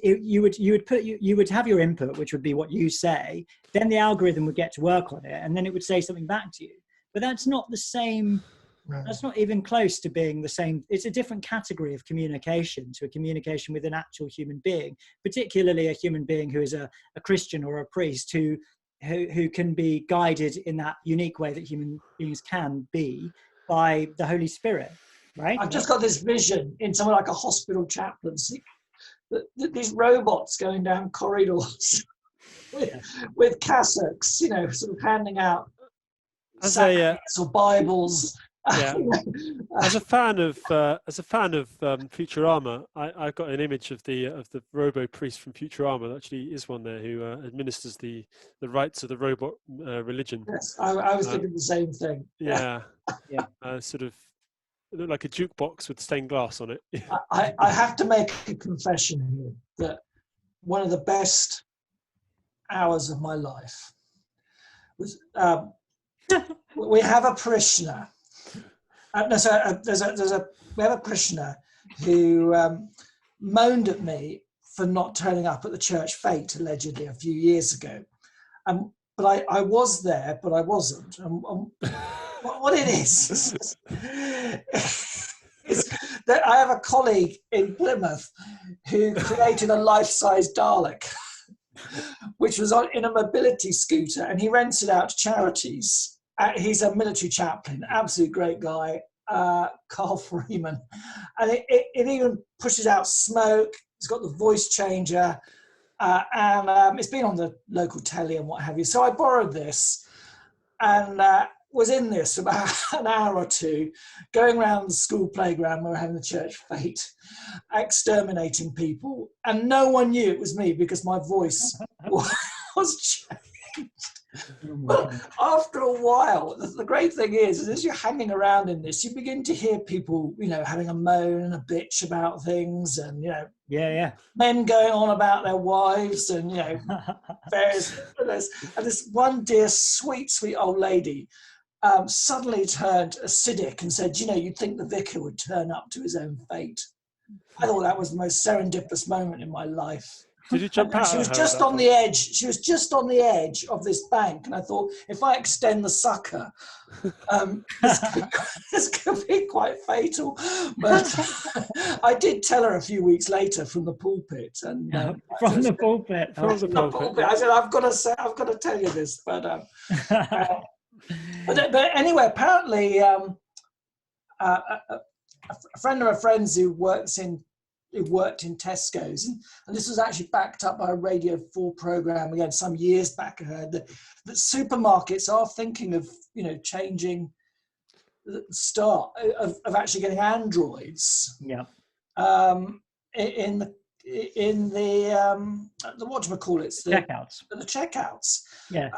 have your input, which would be what you say, then the algorithm would get to work on it, and then it would say something back to you. But that's not the same. That's not even close to being the same. It's a different category of communication to a communication with an actual human being, particularly a human being who is a Christian or a priest who can be guided in that unique way that human beings can be by the Holy Spirit, right? I've just got this vision in somewhere like a hospital chaplaincy, that these robots going down corridors with cassocks, sort of handing out sacraments or Bibles. Yeah. As a fan of Futurama, I've got an image of the robo priest from Futurama. There actually is one there who administers the rites of the robot religion. Yes, I was thinking the same thing. Yeah. Sort of look like a jukebox with stained glass on it. I have to make a confession here that one of the best hours of my life was we have a parishioner. We have a parishioner who moaned at me for not turning up at the church fete allegedly a few years ago. But I was there, but I wasn't. What it is that I have a colleague in Plymouth who created a life-size Dalek, which was in a mobility scooter, and he rents it out to charities. He's a military chaplain, absolute great guy, Carl Freeman. And it even pushes out smoke. It's got the voice changer. And it's been on the local telly and what have you. So I borrowed this and was in this about an hour or two, going around the school playground where we're having the church fete, exterminating people. And no one knew it was me because my voice was changed. But after a while, the great thing is as you're hanging around in this, you begin to hear people, having a moan and a bitch about things, and men going on about their wives, and various. And this one dear, sweet old lady suddenly turned acidic and said, "You'd think the vicar would turn up to his own fate." I thought that was the most serendipitous moment in my life. Did you jump out? She was just on the edge. She was just on the edge of this bank, and I thought, if I extend the sucker, this could be quite fatal. But I did tell her a few weeks later from the pulpit, and from the pulpit. I said, I've got to tell you this, but But anyway, apparently, a friend of a friend's who worked in Tesco's, and this was actually backed up by a Radio 4 program again some years back. I heard that supermarkets are thinking of changing the start of actually getting androids. Yeah. In the whatchamacallits, the checkouts. Yeah.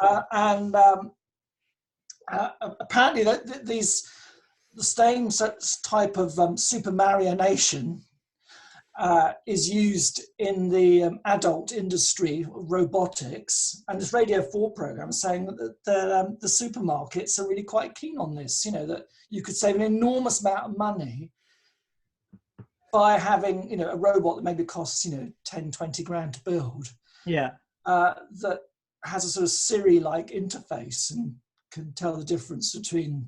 Apparently the same type of Super Marionation is used in the adult industry, robotics, and this Radio 4 program is saying that the supermarkets are really quite keen on this, that you could save an enormous amount of money by having, a robot that maybe costs, 10, 20 grand to build. Yeah. That has a sort of Siri-like interface and can tell the difference between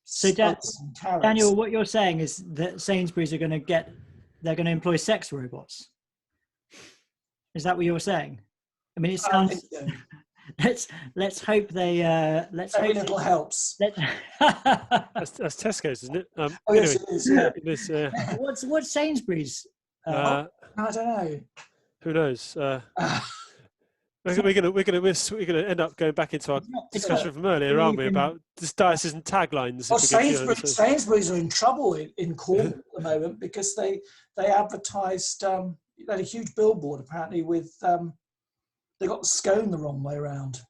studs and carrots. Daniel, what you're saying is that Sainsbury's they're going to employ sex robots. Is that what you're saying? I mean, it sounds. So. let's hope they. Every little helps. That's Tesco's, isn't it? Yes, it is. Yeah. It is, what's Sainsbury's? I don't know. Who knows? We're gonna end up going back into our discussion from earlier, aren't we, about diocesan taglines? Well, Sainsbury's are in trouble in Cornwall at the moment because they advertised. They had a huge billboard apparently with. They got the scone the wrong way around.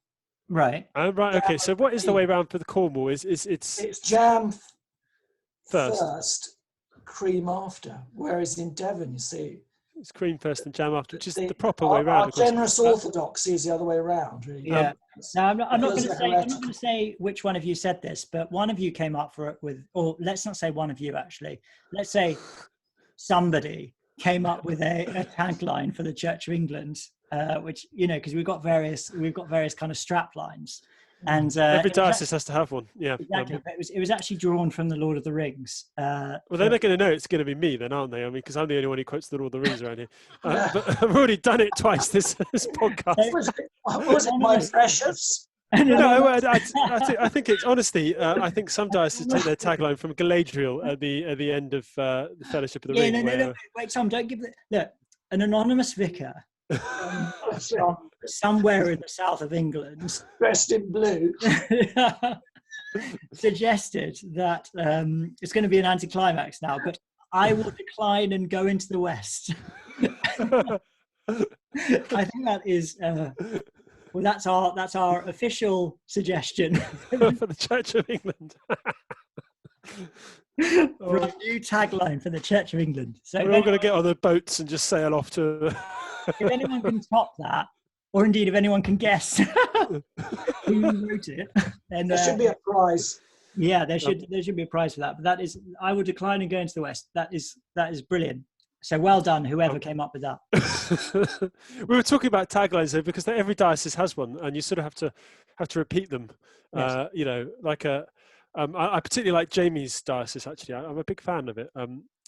Right. Right. Okay. So what is the way around for the Cornwall? It's jam first, cream after. Whereas in Devon, you see, it's cream first and jam after, which is the proper way around. Our generous orthodoxy is the other way around. Really. Yeah. Now I'm not going to say which one of you said this, but one of you came up for it or let's not say one of you actually. Let's say somebody came up with a tagline for the Church of England, which because we've got various kind of strap lines, and every diocese has to have one. Yeah, exactly. But it was actually drawn from the Lord of the Rings. Well, they're not going to know it's going to be me, then, aren't they? I mean, because I'm the only one who quotes the Lord of the Rings around here. But I've already done it twice this podcast. Was it my precious? No, I think it's honestly. I think some dioceses take their tagline from Galadriel at the end of the Fellowship of the Ring. No, wait, Tom, don't give look. An anonymous vicar from somewhere in the south of England, dressed in blue, suggested that it's going to be an anticlimax now, but I will decline and go into the West. I think that is. Well, that's our official suggestion for the Church of England. For a new tagline for the Church of England. So we're all going to get on the boats and just sail off to. If anyone can top that, or indeed if anyone can guess who wrote it, then there should be a prize. Yeah, there should be a prize for that. But that is, I would decline and go into the West. That is brilliant. So well done, whoever came up with that. We were talking about taglines though, because every diocese has one, and you sort of have to repeat them. Yes. I particularly like Jamie's diocese. Actually, I'm a big fan of it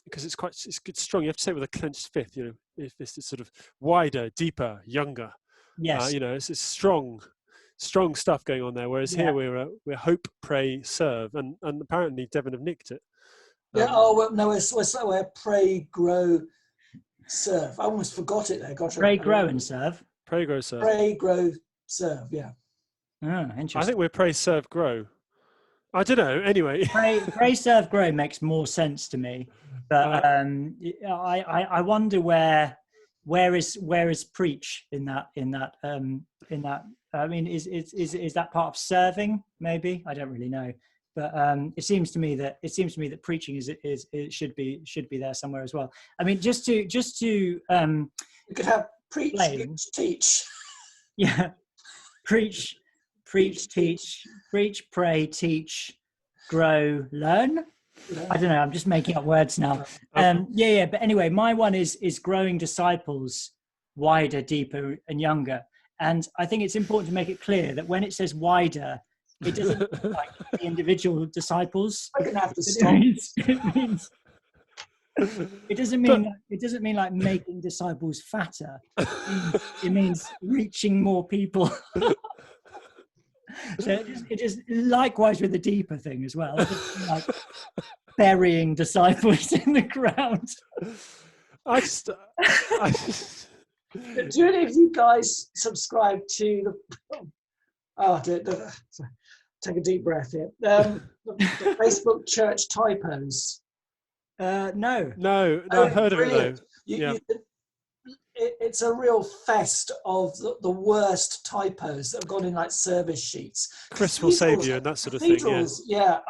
because it's good, strong. You have to say it with a clenched fifth. If this is sort of wider, deeper, younger. Yes. It's strong stuff going on there. Whereas here we're hope, pray, serve, and apparently Devon have nicked it. We're pray, grow, serve. I almost forgot it there. Gosh, pray, grow, and serve. Pray, grow, serve. Pray, grow, serve. Yeah. Oh, interesting. I think we're pray, serve, grow. I don't know. Anyway, pray, serve, grow makes more sense to me. But I wonder where is preach in that. I mean, is that part of serving? Maybe I don't really know. But it seems to me that preaching should be there somewhere as well. I mean, just to you could have preach, teach. Yeah, preach, teach, pray, teach, grow, learn. Yeah. I don't know. I'm just making up words now. But anyway, my one is growing disciples wider, deeper, and younger. And I think it's important to make it clear that when it says wider, it doesn't mean like the individual disciples. I'm gonna have to stop. It doesn't mean like making disciples fatter. It means reaching more people. So it is likewise with the deeper thing as well. Like burying disciples in the ground. Do any of you guys subscribe to the? Oh, take a deep breath here. The Facebook church typos. No. I've heard of it though. It's a real fest of the worst typos that have gone in like service sheets. Chris will save you and that sort of thing.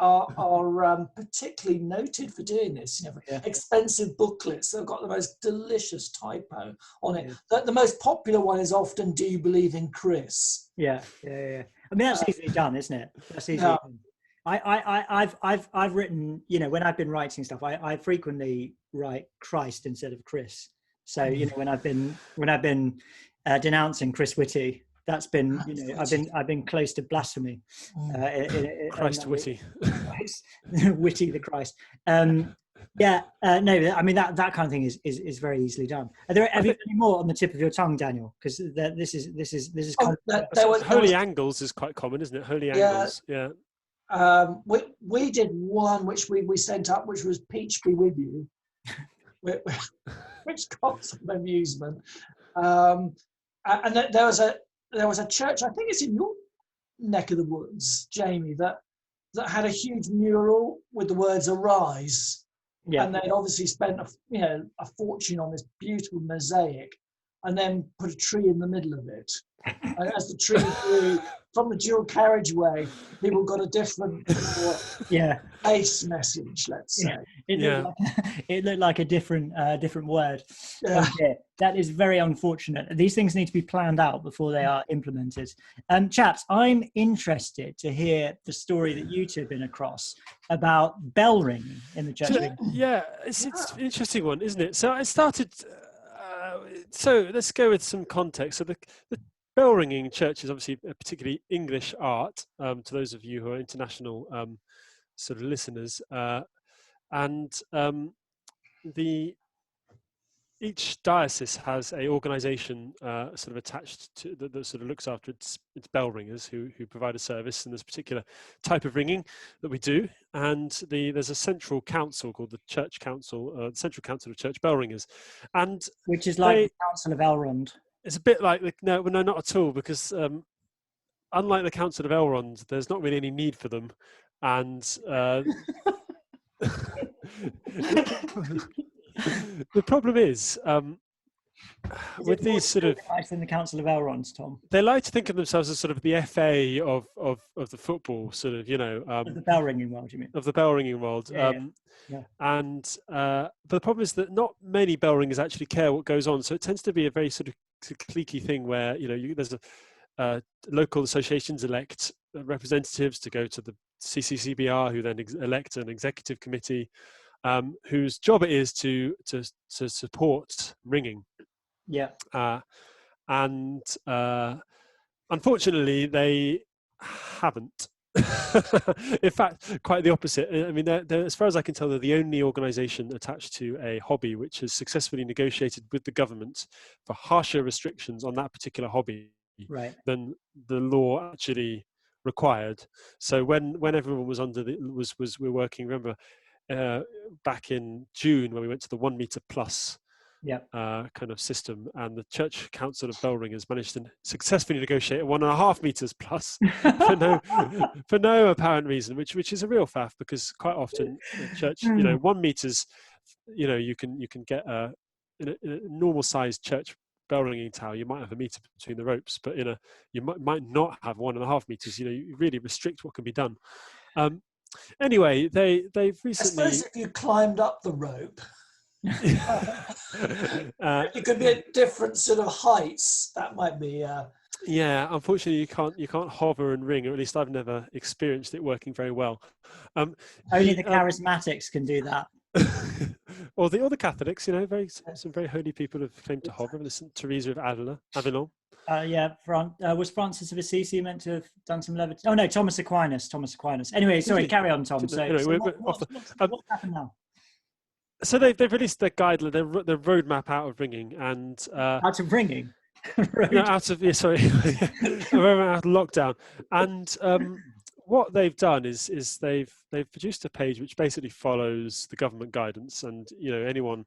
Are particularly noted for doing this. Expensive booklets that have got the most delicious typo on it. The most popular one is often, "Do you believe in Chris?" Yeah. I mean, that's easily done, isn't it? That's easily done. I've written, when I've been writing stuff, I frequently write Christ instead of Chris. So when I've been denouncing Chris Whitty, that's been I've been close to blasphemy. Christ Whitty, Whitty the Christ. No, I mean that kind of thing is very easily done. Have you got any more on the tip of your tongue, Daniel? Because this is holy angles is quite common, isn't it? Holy angles, yeah. We did one which we sent up, which was "Peach be with you," which got some amusement. And there was a church, I think it's in your neck of the woods, Jamie, that had a huge mural with the words "Arise." Yeah. And they'd obviously spent a fortune on this beautiful mosaic, and then put a tree in the middle of it. And as the tree grew from the dual carriageway, people got a different base message, let's say. It looked like a different word. Yeah. Okay. That is very unfortunate. These things need to be planned out before they are implemented. Chaps, I'm interested to hear the story that you two have been across about bell ringing in the church. It's an interesting one, isn't it? So it started... so let's go with some context. So the bell ringing in church is obviously a particularly English art, to those of you who are international sort of listeners. Each diocese has a organisation sort of attached to that sort of looks after its bell ringers who provide a service, and there's a particular type of ringing that we do. And there's a central council called the Church Council, the Central Council of Church Bell Ringers, and which is like the Council of Elrond. It's a bit like no, not at all, because unlike the Council of Elrond, there's not really any need for them, and the problem is with these sort of in the Council of Elrond, Tom, they like to think of themselves as sort of the FA of the football, sort of, of the bell ringing world. You mean of the bell ringing world? And but the problem is that not many bell ringers actually care what goes on, so it tends to be a very sort of cliquey thing where there's a local associations elect representatives to go to the CCCBR, who then elect an executive committee, whose job it is to support ringing. And unfortunately, they haven't. In fact, quite the opposite. I mean, they're, as far as I can tell, they're the only organisation attached to a hobby which has successfully negotiated with the government for harsher restrictions on that particular hobby than the law actually required. So when everyone was we're working, remember back in June when we went to the 1 meter plus kind of system, and the Church Council of Bell Ringers managed to successfully negotiate 1.5 meters plus for no apparent reason, which is a real faff, because quite often the church, 1 meters, you can get in a normal sized church bell ringing tower, you might have a meter between the ropes, but you might not have 1.5 meters. You really restrict what can be done. Anyway, they've recently. I suppose if you climbed up the rope, it could be at different sort of heights. That might be. Unfortunately, you can't hover and ring, or at least I've never experienced it working very well. Only the charismatics can do that. Or the Catholics, some very holy people have claimed to hover. St. Teresa of Avila. Was Francis of Assisi meant to have done some levitation? Oh no, Thomas Aquinas. Anyway, sorry, carry on, Tom. What's happened now? So they've released their guideline, their roadmap out of ringing, and out of ringing. No, out of sorry, out of lockdown. And what they've done is they've produced a page which basically follows the government guidance, and anyone.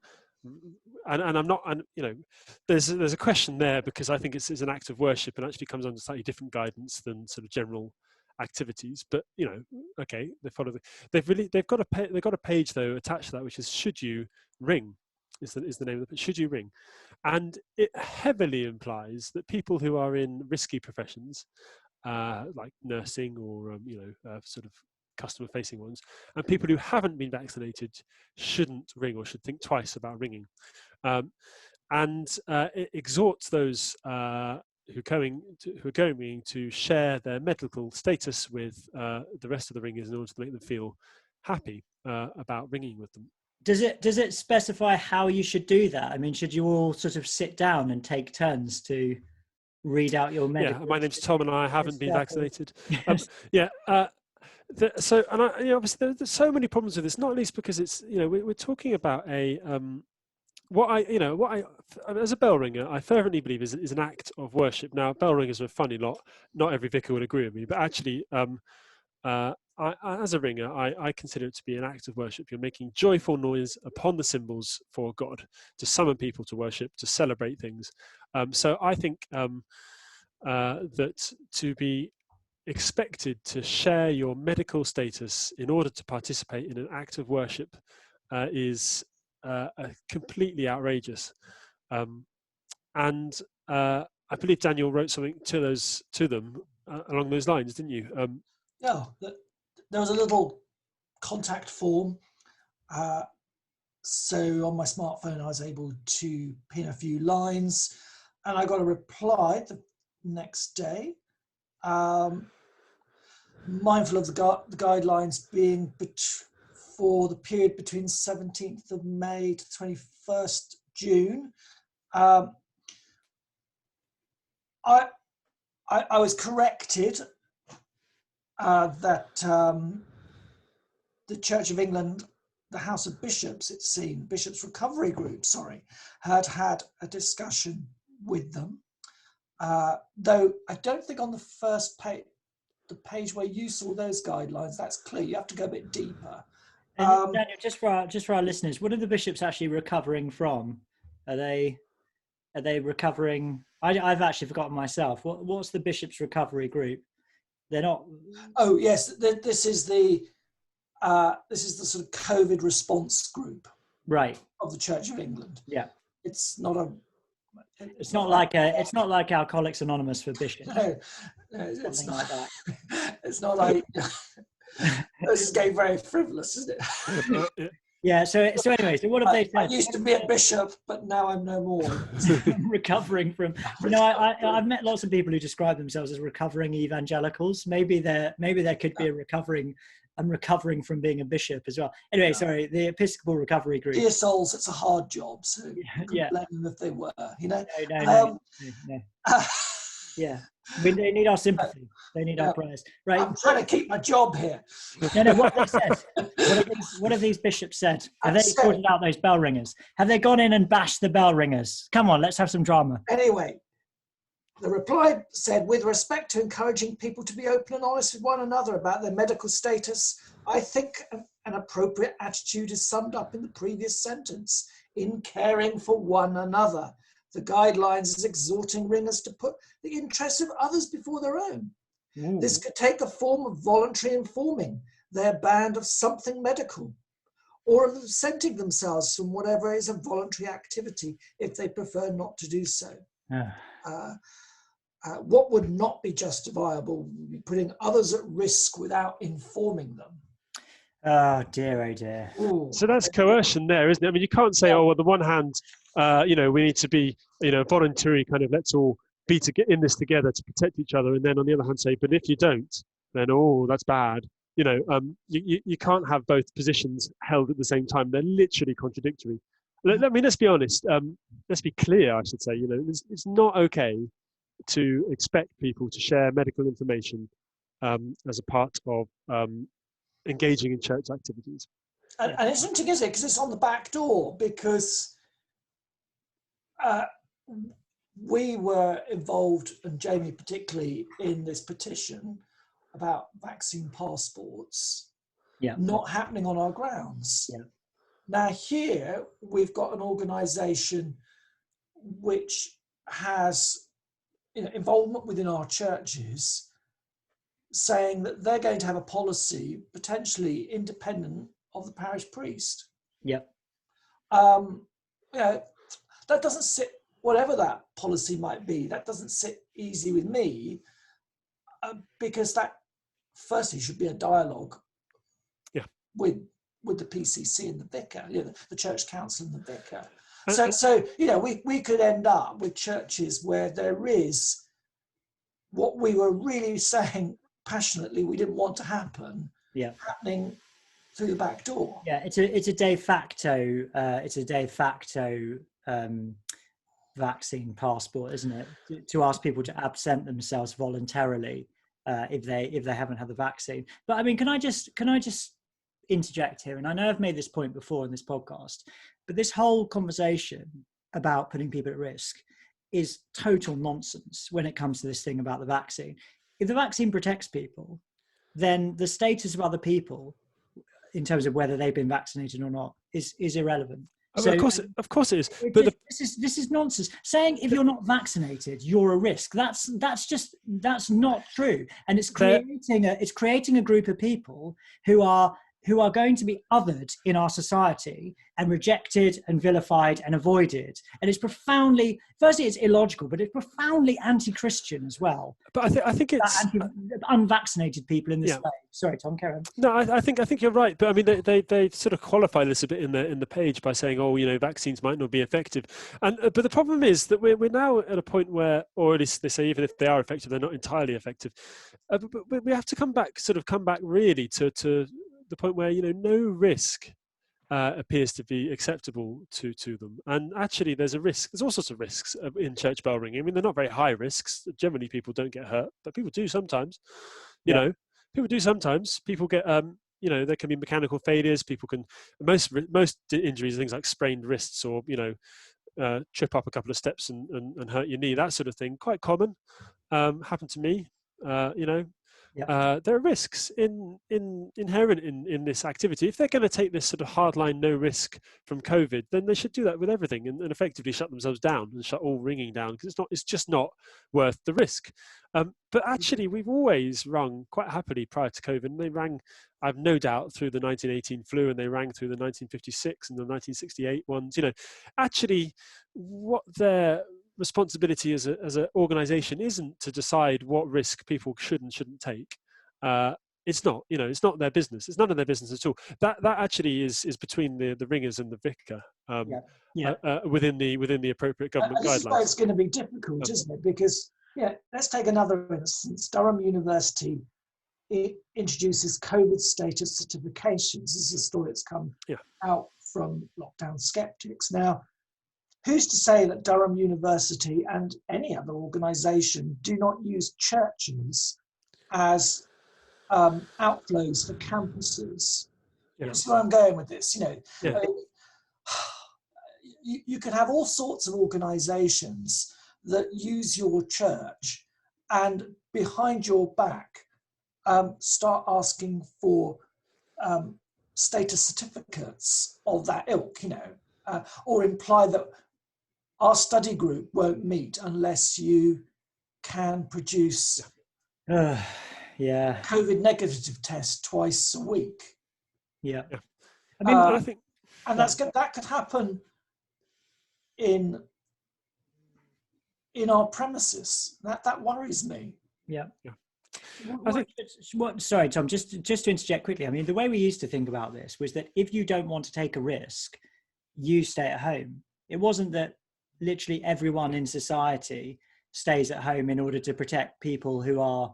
And I'm not, and there's a question there, because I think it's an act of worship and actually comes under slightly different guidance than sort of general activities. But okay, they follow they've got a page though attached to that, which is "Should you ring?" is the name of it. Should you ring? And it heavily implies that people who are in risky professions, like nursing or sort of customer-facing ones, and people who haven't been vaccinated shouldn't ring, or should think twice about ringing. And it exhorts those who are going to share their medical status with the rest of the ringers in order to make them feel happy about ringing with them. Does it specify how you should do that? I mean, should you all sort of sit down and take turns to read out your medical? Yeah, my name's Tom, and I haven't been vaccinated. Obviously there's so many problems with this. Not least because it's we're talking about a what I as a bell ringer I fervently believe is an act of worship. Now, bell ringers are a funny lot. Not every vicar would agree with me, but actually, I, as a ringer, I consider it to be an act of worship. You're making joyful noise upon the cymbals for God, to summon people to worship, to celebrate things. So I think that to be expected to share your medical status in order to participate in an act of worship is completely outrageous. And I believe Daniel wrote something to them along those lines, didn't you? Yeah, there was a little contact form. So on my smartphone, I was able to pin a few lines, and I got a reply the next day, mindful of the guidelines being for the period between 17th of May to 21st June. I was corrected that the Church of England, the House of Bishops, it's seen, Bishops Recovery Group, had a discussion with them. Though I don't think on the first page, the page where you saw those guidelines, that's clear. You have to go a bit deeper. And Daniel, just for our listeners, what are the bishops actually recovering from? Are they recovering? I've actually forgotten myself. What's the Bishops Recovery Group? They're not. Oh yes, this is the sort of COVID response group, right, of the Church of England. Yeah, it's not a. It's not like Alcoholics Anonymous for bishops. No, something like that. It's not like. This is getting very frivolous, isn't it? Yeah. So anyway, so what have they said? I used to be a bishop, but now I'm no more. Recovering from. I've met lots of people who describe themselves as recovering evangelicals. Maybe there could be I'm recovering from being a bishop as well. Anyway, sorry, the Episcopal Recovery Group. Dear souls, it's a hard job, so you couldn't blame them if they were, No. Yeah, they need our sympathy. They need our prayers. Right. I'm trying to keep my job here. No. What have they said? What have these bishops said? Have they sorted out those bell ringers? Have they gone in and bashed the bell ringers? Come on, let's have some drama. Anyway, the reply said, with respect to encouraging people to be open and honest with one another about their medical status, I think an appropriate attitude is summed up in the previous sentence, in caring for one another. The guidelines is exhorting ringers to put the interests of others before their own. Ooh. This could take a form of voluntary informing their band of something medical, or of absenting themselves from whatever is a voluntary activity if they prefer not to do so. What would not be justifiable would be putting others at risk without informing them. Oh dear. Ooh. So that's coercion there, isn't it? I mean, you can't say, on the one hand, we need to be, voluntary, kind of, let's all be in this together to protect each other, and then on the other hand say, but if you don't, then that's bad. You can't have both positions held at the same time. They're literally contradictory. Let's be honest. Let's be clear, I should say. It's not okay to expect people to share medical information as a part of engaging in church activities. And it's interesting, isn't it? Because it's on the back door, because we were involved, and Jamie particularly, in this petition about vaccine passports not happening on our grounds. Now here we've got an organisation which has involvement within our churches, saying that they're going to have a policy potentially independent of the parish priest. That doesn't sit, whatever that policy might be, that doesn't sit easy with me, because that firstly should be a dialogue with the PCC and the vicar, the church council and the vicar. So we could end up with churches where there is what we were really saying passionately we didn't want to happen, happening through the back door. It's a de facto vaccine passport, isn't it? To ask people to absent themselves voluntarily if they haven't had the vaccine. But I mean, can I just interject here? And I know I've made this point before in this podcast, but this whole conversation about putting people at risk is total nonsense when it comes to this thing about the vaccine. If the vaccine protects people, then the status of other people in terms of whether they've been vaccinated or not is irrelevant. So, of course it is. But this is nonsense. Saying if you're not vaccinated, you're a risk. That's not true. And it's creating a group of people who are going to be othered in our society and rejected and vilified and avoided. And it's profoundly, firstly, it's illogical, but it's profoundly anti-Christian as well. But I think it's unvaccinated people in this way. Sorry, Tom, carry on. No, I think you're right. But I mean, they sort of qualify this a bit in the page by saying, vaccines might not be effective. And but the problem is that we're now at a point where, or at least they say, even if they are effective, they're not entirely effective. But we have to come back really to the point where no risk appears to be acceptable to them. And actually there's all sorts of risks in church bell ringing. I mean, they're not very high risks. Generally people don't get hurt, but people do sometimes. People do sometimes. People get there can be mechanical failures. People can, most injuries are things like sprained wrists or trip up a couple of steps and hurt your knee, that sort of thing. Quite common. Happened to me. There are risks inherent in this activity. If they're going to take this sort of hardline no risk from COVID, then they should do that with everything and effectively shut themselves down and shut all ringing down, because it's just not worth the risk. But actually, we've always rung quite happily prior to COVID, and they rang, I've no doubt, through the 1918 flu, and they rang through the 1956 and the 1968 ones. Actually, what their responsibility as an organization isn't to decide what risk people should and shouldn't take. It's not, it's not their business. It's none of their business at all. That actually is between the ringers and the vicar within the appropriate government guidelines. This is where it's going to be difficult, isn't it? Because let's take another instance. Durham University introduces COVID status certifications. This is a story that's come out from Lockdown Skeptics. Now, who's to say that Durham University and any other organisation do not use churches as outflows for campuses? That's where I'm going with this. You could have all sorts of organisations that use your church and behind your back start asking for status certificates of that ilk, or imply that our study group won't meet unless you can produce COVID negative test twice a week. I mean, I think, and that could happen in our premises. That worries me. Sorry, Tom, just to interject quickly. I mean, the way we used to think about this was that if you don't want to take a risk, you stay at home. It wasn't that literally everyone in society stays at home in order to protect people who are,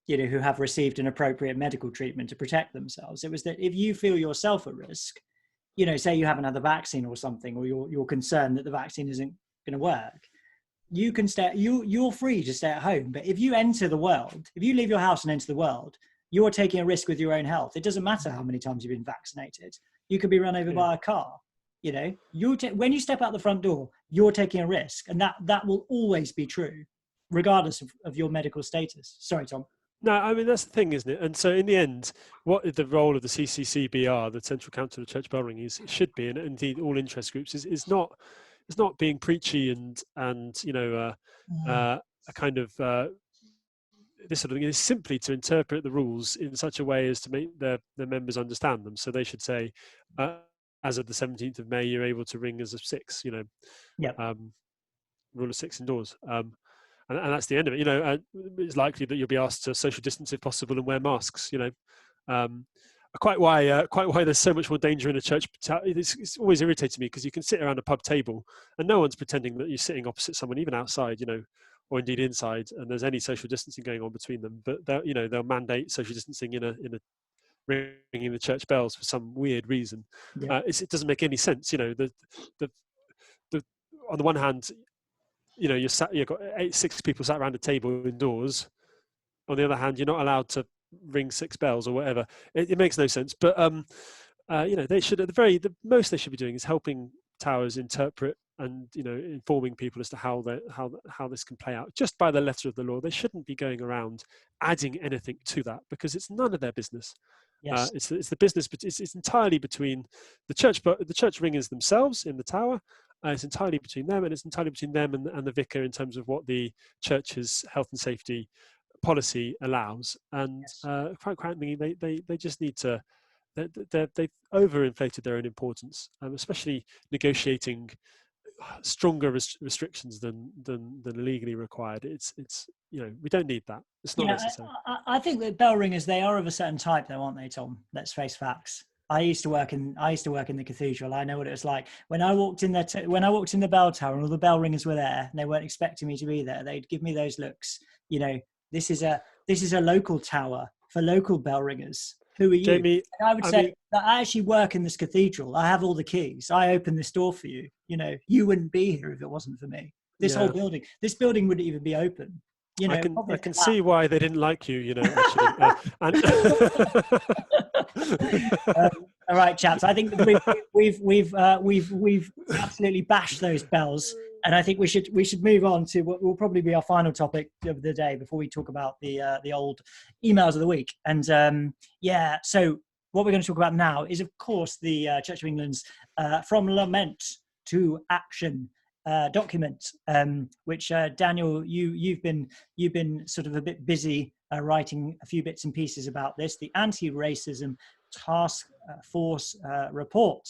who have received an appropriate medical treatment to protect themselves. It was that if you feel yourself at risk, say you haven't had the vaccine or something, or you're concerned that the vaccine isn't going to work, you can stay. You're free to stay at home. But if you enter the world, if you leave your house and enter the world, you're taking a risk with your own health. It doesn't matter how many times you've been vaccinated. You could be run over by a car. When you step out the front door, you're taking a risk, and that will always be true, regardless of your medical status. Sorry, Tom. No, I mean, that's the thing, isn't it? And so in the end, what the role of the CCCBR, the Central Council of Church Bell Ringers, should be, and indeed all interest groups, is not being preachy and a kind of this sort of thing. Is simply to interpret the rules in such a way as to make the members understand them. So they should say, as of the 17th of May, you're able to ring as of 6. Rule of 6 indoors. And that's the end of it. It's likely that you'll be asked to social distance if possible and wear masks. Quite why there's so much more danger in a church. It's always irritated me because you can sit around a pub table and no one's pretending that you're sitting opposite someone, even outside, or indeed inside, and there's any social distancing going on between them. But they'll mandate social distancing in a ringing the church bells for some weird reason. Yeah. It doesn't make any sense. The on the one hand, you've got 6 people sat around a table indoors. On the other hand, you're not allowed to ring 6 bells or whatever. It makes no sense. But they should, at the most they should be doing is helping towers interpret and informing people as to how this can play out just by the letter of the law. They shouldn't be going around adding anything to that because it's none of their business. Yes. It's the business, but it's entirely between the church ringers themselves in the tower. It's entirely between them, and it's entirely between them and the vicar in terms of what the church's health and safety policy allows. And quite frankly, they just need to. They've overinflated their own importance, especially negotiating stronger restrictions than legally required. It's we don't need that. It's not necessary. I think that bell ringers, they are of a certain type, though, aren't they, Tom? Let's face facts. I used to work in the cathedral. I know what it was like when I walked in there. When I walked in the bell tower and all the bell ringers were there, and they weren't expecting me to be there. They'd give me those looks. This is a local tower for local bell ringers. Who are you? Jamie, and I would say that I actually work in this cathedral. I have all the keys. I open this door for you. You wouldn't be here if it wasn't for me. This whole building, wouldn't even be open. I can see why they didn't like you. Actually. All right, chaps. I think we've absolutely bashed those bells, and I think we should move on to what will probably be our final topic of the day before we talk about the old emails of the week. And so what we're going to talk about now is, of course, the Church of England's From Lament to Action document, which Daniel, you've been sort of a bit busy writing a few bits and pieces about this, the Anti-Racism Task Force report,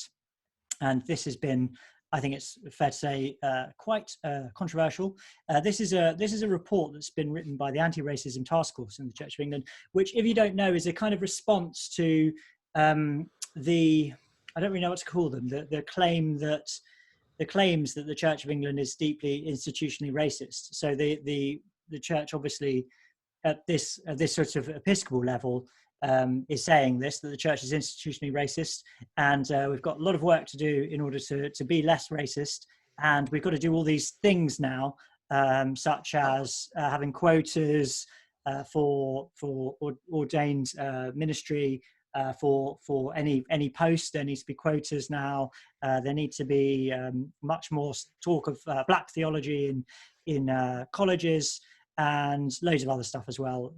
and this has been, I think it's fair to say, quite controversial. This is a report that's been written by the Anti-Racism Task Force in the Church of England, which, if you don't know, is a kind of response to I don't really know what to call them, the claims that the Church of England is deeply institutionally racist. So the Church, obviously, at this sort of episcopal level, is saying that the Church is institutionally racist, and we've got a lot of work to do in order to be less racist, and we've got to do all these things now, such as having quotas for ordained ministry. For any post, there needs to be quotas now. There needs to be much more talk of black theology in colleges, and loads of other stuff as well.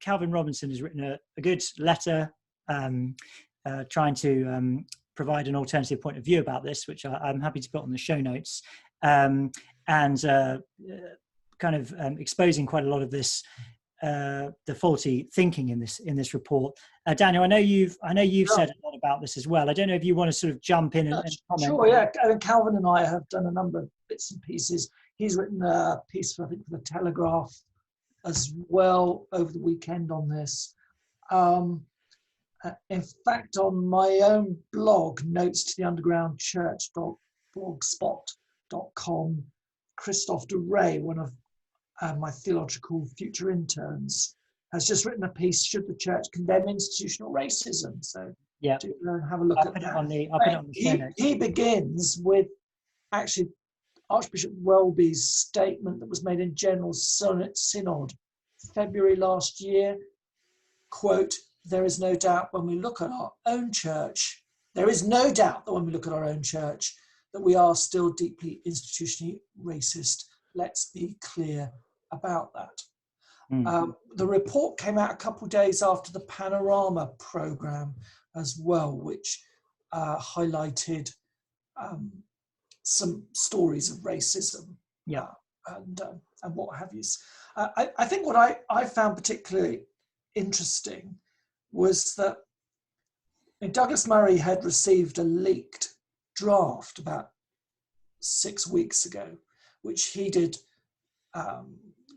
Calvin Robinson has written a good letter trying to provide an alternative point of view about this, which I'm happy to put on the show notes, and kind of exposing quite a lot of this the faulty thinking in this report. Daniel, I know you've said a lot about this as well. I don't know if you want to sort of jump in and comment. Sure, yeah. Calvin and I have done a number of bits and pieces. He's written a piece for the Telegraph as well over the weekend on this. In fact, on my own blog, Notes to the Underground Church, blogspot.com, Christophe de Ray, one of my theological future interns, has just written a piece, Should the Church Condemn Institutional Racism? So yeah, have a look at that. I'll put it on the show notes. He begins with actually Archbishop Welby's statement that was made in General Synod February last year. Quote, there is no doubt when we look at our own church, there is no doubt that when we look at our own church, that we are still deeply institutionally racist. Let's be clear about that. The report came out a couple of days after the Panorama programme as well, which highlighted some stories of racism and what have you. I think what I found particularly interesting was that Douglas Murray had received a leaked draft about 6 weeks ago, which he did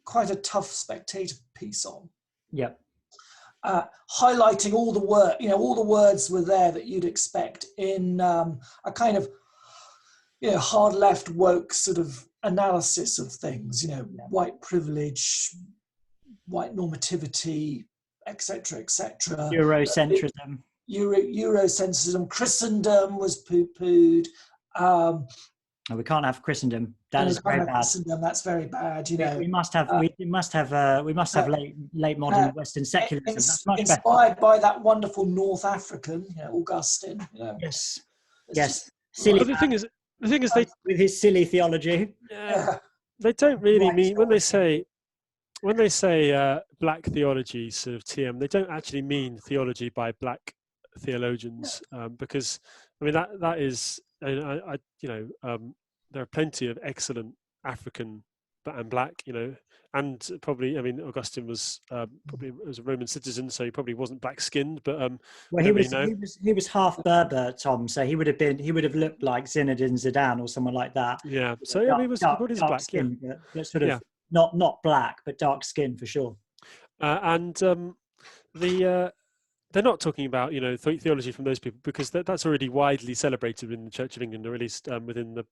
quite a tough Spectator piece on. Yeah. Highlighting all the word, all the words were there that you'd expect in a kind of, hard left woke sort of analysis of things. White privilege, white normativity, etc., etc. Eurocentrism. Eurocentrism. Christendom was poo-pooed. We can't have Christendom. That is very bad. Christendom, that's very bad. We must have late modern Western secularism. That's much inspired by that wonderful North African, Augustine. Yes. Silly. But the thing is, they with his silly theology. They don't really mean when they say black theology, sort of TM. They don't actually mean theology by black theologians, because I mean that is. There are plenty of excellent African and black, and probably, I mean, Augustine was probably was a Roman citizen, so he probably wasn't black skinned, but he was half Berber, Tom, so he would have looked like Zinedine Zidane or someone like that. Yeah, so he was black skin, but sort of not black, but dark skin for sure. They're not talking about theology from those people, because that's already widely celebrated in the Church of England, or at least within the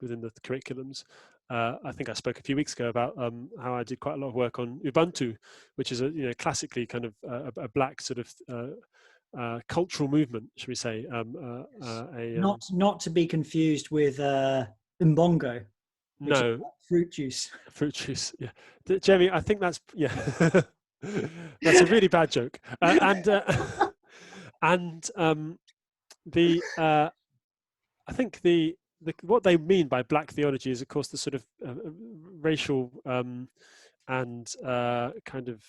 within the curriculums. I think I spoke a few weeks ago about how I did quite a lot of work on Ubuntu, which is a classically kind of a black sort of cultural movement, should we say? Not to be confused with Mbongo. No, fruit juice. Fruit juice. Yeah, Jeremy, I think that's that's a really bad joke. I think the what they mean by black theology is, of course, the sort of racial and kind of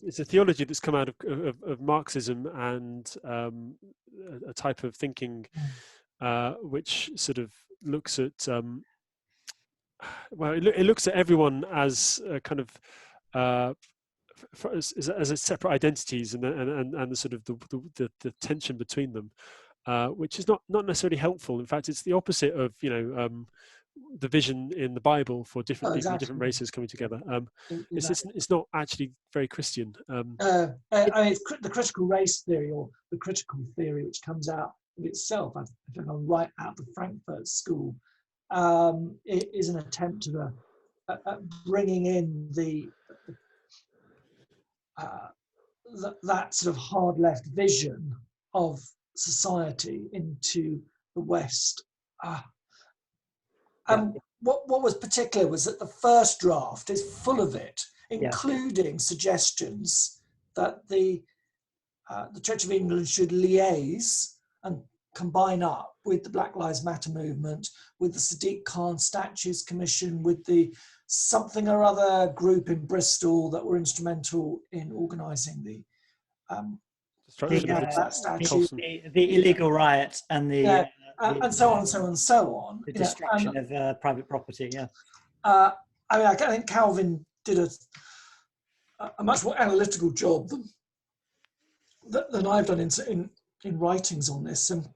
it's a theology that's come out of Marxism and a type of thinking which sort of looks at it looks at everyone as a kind of as a separate identities, and the sort of the tension between them, which is not necessarily helpful. In fact, it's the opposite of the vision in the Bible for different people, different races coming together. It's not actually very Christian. I mean, it's the critical race theory, or the critical theory, which comes out of itself. I think I'm right out of the Frankfurt School. It is an attempt at bringing in that sort of hard left vision of society into the West. And what was particular was that the first draft is full of it, including suggestions that the Church of England should liaise and combine up with the Black Lives Matter movement, with the Sadiq Khan Statues Commission, with the something or other group in Bristol that were instrumental in organising the illegal riots and and so on and so on and so on. The destruction of private property. I mean, I think Calvin did a much more analytical job than I've done in writings on this, and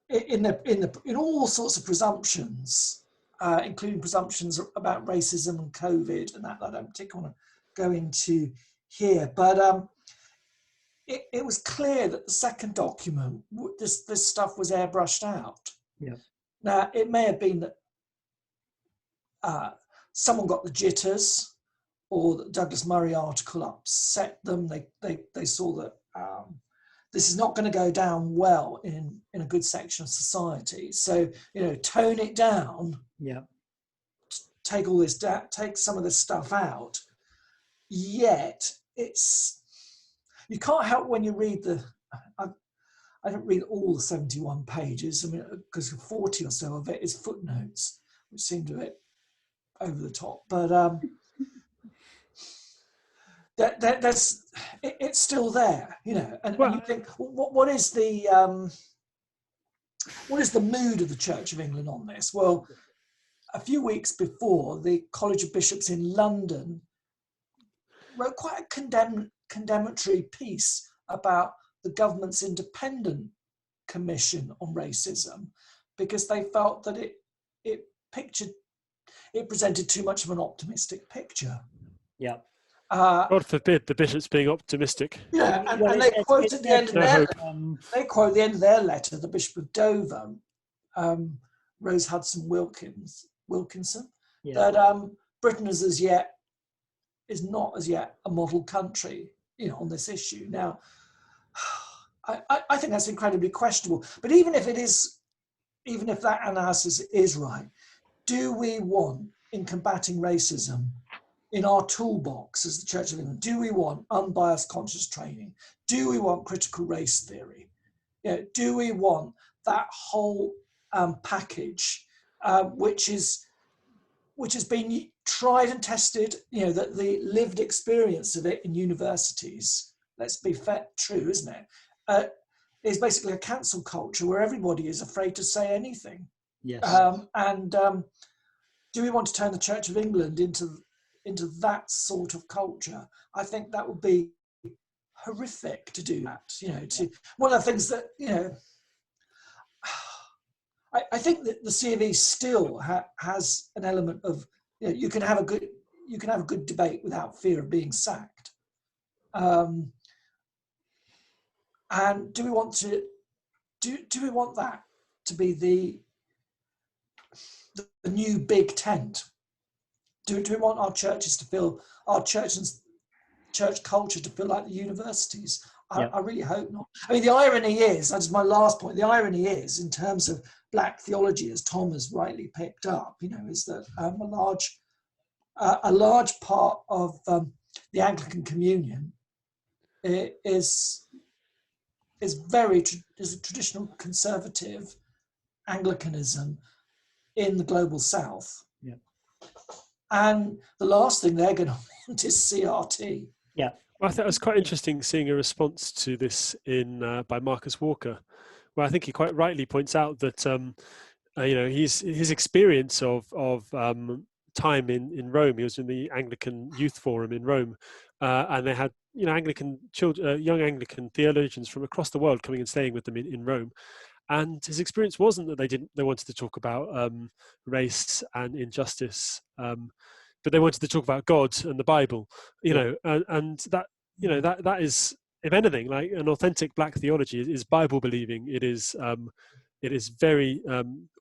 in all sorts of presumptions, including presumptions about racism and COVID, and that I don't particularly want to go into here. But it was clear that the second document, this stuff was airbrushed out. Yeah. Now, it may have been that someone got the jitters, or the Douglas Murray article upset them. They saw that this is not going to go down well in a good section of society. So, tone it down. Yeah. Take all this, take some of this stuff out. Yet you can't help when you read I I didn't read all the 71 pages. I mean, because 40 or so of it is footnotes, which seemed a bit over the top. But it's still there, you know. And you think, what is the mood of the Church of England on this? Well, a few weeks before, the College of Bishops in London wrote quite a condemnatory piece about the government's independent commission on racism, because they felt that it presented too much of an optimistic picture. Yeah. God forbid the bishops being optimistic. Yeah, and they quote at the end of their letter, the Bishop of Dover, Rose Hudson Wilkinson, that Britain is not as yet a model country, you know, on this issue. Now, I think that's incredibly questionable. But even if that analysis is right, do we want, in combating racism, in our toolbox as the Church of England, do we want unbiased conscious training? Do we want critical race theory? You know, do we want that whole package, which has been tried and tested? You know, that the lived experience of it in universities, let's be true, isn't it? Is basically a cancel culture where everybody is afraid to say anything. Yes. Do we want to turn the Church of England into that sort of culture? I think that would be horrific to do that. You know, one of the things that, you know, I think that the C of E still has an element of, you know, you can have a good debate without fear of being sacked. And do we want that to be the new big tent? Do we want our churches to feel, our church culture to feel like the universities? I really hope not. I mean, the irony is, that's my last point, the irony is, in terms of black theology, as Tom has rightly picked up, you know, is that a large part of the Anglican communion is a traditional conservative Anglicanism in the global south. Yeah. And the last thing they're going to want is CRT. Yeah. Well, I thought it was quite interesting seeing a response to this by Marcus Walker, where I think he quite rightly points out that you know, his experience of time in Rome. He was in the Anglican Youth Forum in Rome, and they had, you know, Anglican children, young Anglican theologians from across the world coming and staying with them in Rome. And his experience wasn't that they wanted to talk about race and injustice, but they wanted to talk about God and the Bible, you know, and that, you know, that is, if anything, like an authentic black theology is Bible believing. It is very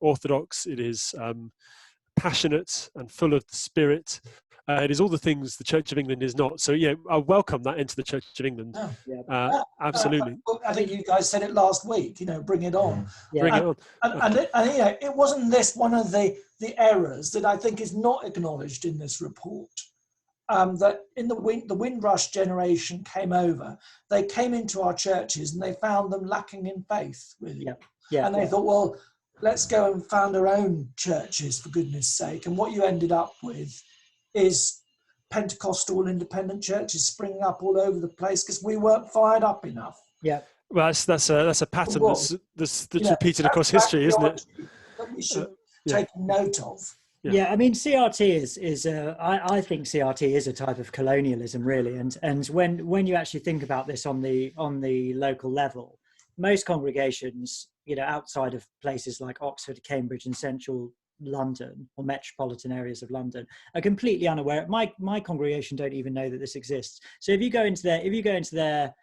orthodox. It is passionate and full of the Spirit. It is all the things the Church of England is not. So yeah, I welcome that into the Church of England. Absolutely. I think you guys said it last week. You know, bring it on. Yeah. Bring it on. And you know, it wasn't this one of the errors that I think is not acknowledged in this report. That in the Windrush generation came over, they came into our churches and they found them lacking in faith, really. And they thought, well, let's go and found our own churches, for goodness sake. And what you ended up with is Pentecostal independent churches springing up all over the place because we weren't fired up enough. Yeah. Well, that's a pattern that's repeated across history, isn't it? That we should take note of. Yeah, I mean, CRT is I think CRT is a type of colonialism, really. And when you actually think about this on the local level, most congregations, you know, outside of places like Oxford, Cambridge, and central London or metropolitan areas of London, are completely unaware. My congregation don't even know that this exists. So if you go into their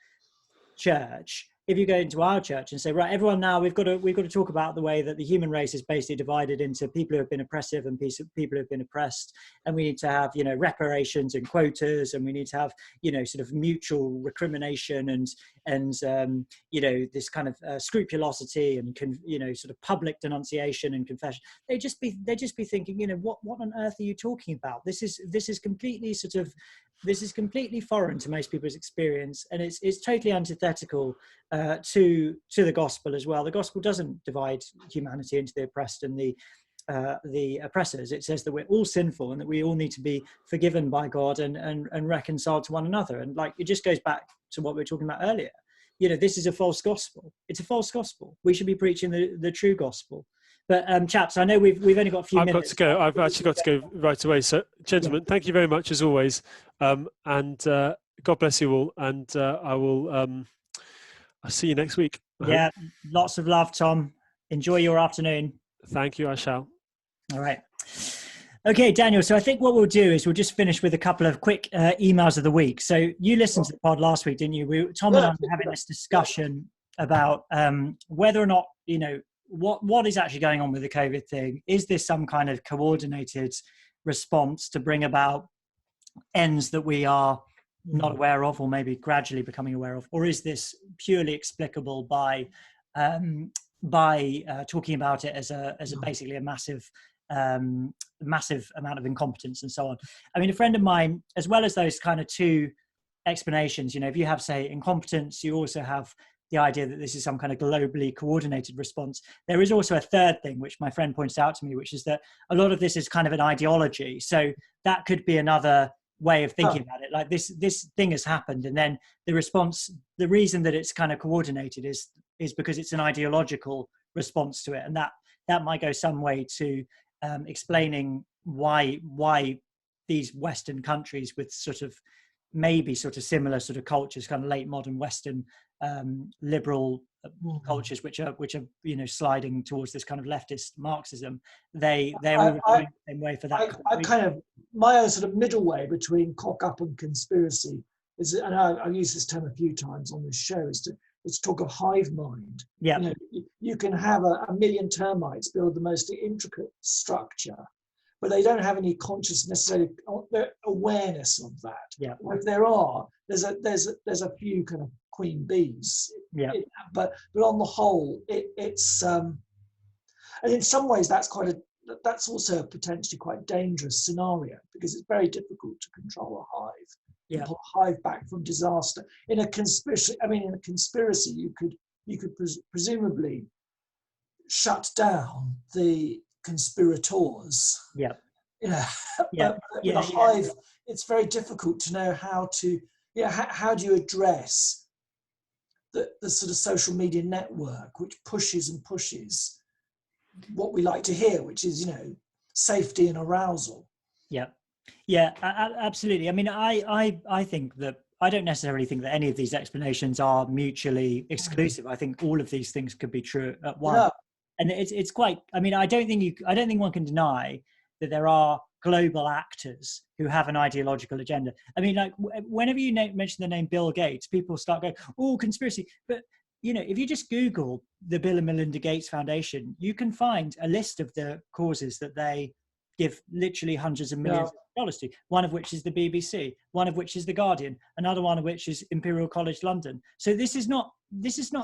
church, if you go into our church and say, right, everyone, now we've got to talk about the way that the human race is basically divided into people who have been oppressive and people who have been oppressed, and we need to have, you know, reparations and quotas, and we need to have, you know, sort of mutual recrimination and you know, this kind of scrupulosity and you know, sort of public denunciation and confession. They just be thinking, you know, what on earth are you talking about? This is completely sort of this is completely foreign to most people's experience, and it's totally antithetical to the gospel as well. The gospel doesn't divide humanity into the oppressed and the oppressors. It says that we're all sinful and that we all need to be forgiven by God and reconciled to one another. And like, it just goes back to what we were talking about earlier. You know, this is a false gospel. It's a false gospel. We should be preaching the true gospel. But chaps, I know we've only got a few minutes. I've got to go. I've actually got to go right away. So, gentlemen, thank you very much as always, and God bless you all. And I'll see you next week. Yeah, lots of love, Tom. Enjoy your afternoon. Thank you. I shall. All right. Okay, Daniel. So I think what we'll do is we'll just finish with a couple of quick emails of the week. So you listened to the pod last week, didn't you? Tom and I were having this discussion about whether or not, you know, what is actually going on with the COVID thing. Is this some kind of coordinated response to bring about ends that we are not aware of, or maybe gradually becoming aware of, or is this purely explicable by talking about it as basically a massive amount of incompetence and so on? I mean, a friend of mine, as well as those kind of two explanations, you know, if you have, say, incompetence, you also have the idea that this is some kind of globally coordinated response. There is also a third thing, which my friend points out to me, which is that a lot of this is kind of an ideology. So that could be another way of thinking about it. Like this thing has happened, and then the response, the reason that it's kind of coordinated is because it's an ideological response to it, and that might go some way to explaining why these Western countries with sort of similar sort of cultures, kind of late modern Western liberal cultures, which are you know, sliding towards this kind of leftist Marxism, they're all going the same way for that. I kind of, my own sort of middle way between cock up and conspiracy is, and I've used this term a few times on this show, is to talk of hive mind. Yeah, you know, you can have a million termites build the most intricate structure, but they don't have any conscious necessarily awareness of that. Yeah. If there are, there's a few kind of queen bees. Yeah. But on the whole, it's and in some ways that's also a potentially quite dangerous scenario, because it's very difficult to control a hive. Yeah. Pull a hive back from disaster. In a conspiracy, you could presumably shut down the conspirators. Yeah. You know, yeah. but with a hive, it's very difficult to know how to, how do you address the sort of social media network which pushes and pushes what we like to hear, which is, you know, safety and arousal. Yeah, absolutely. I mean, I think that I don't necessarily think that any of these explanations are mutually exclusive. I think all of these things could be true at once. Yeah. And it's quite, I mean, I don't think one can deny that there are global actors who have an ideological agenda. I mean, like, whenever you mention the name Bill Gates, people start going, oh, conspiracy. But, you know, if you just Google the Bill and Melinda Gates Foundation, you can find a list of the causes that they give literally hundreds of millions of dollars to, one of which is the BBC, one of which is the Guardian, another one of which is Imperial College London. So this is not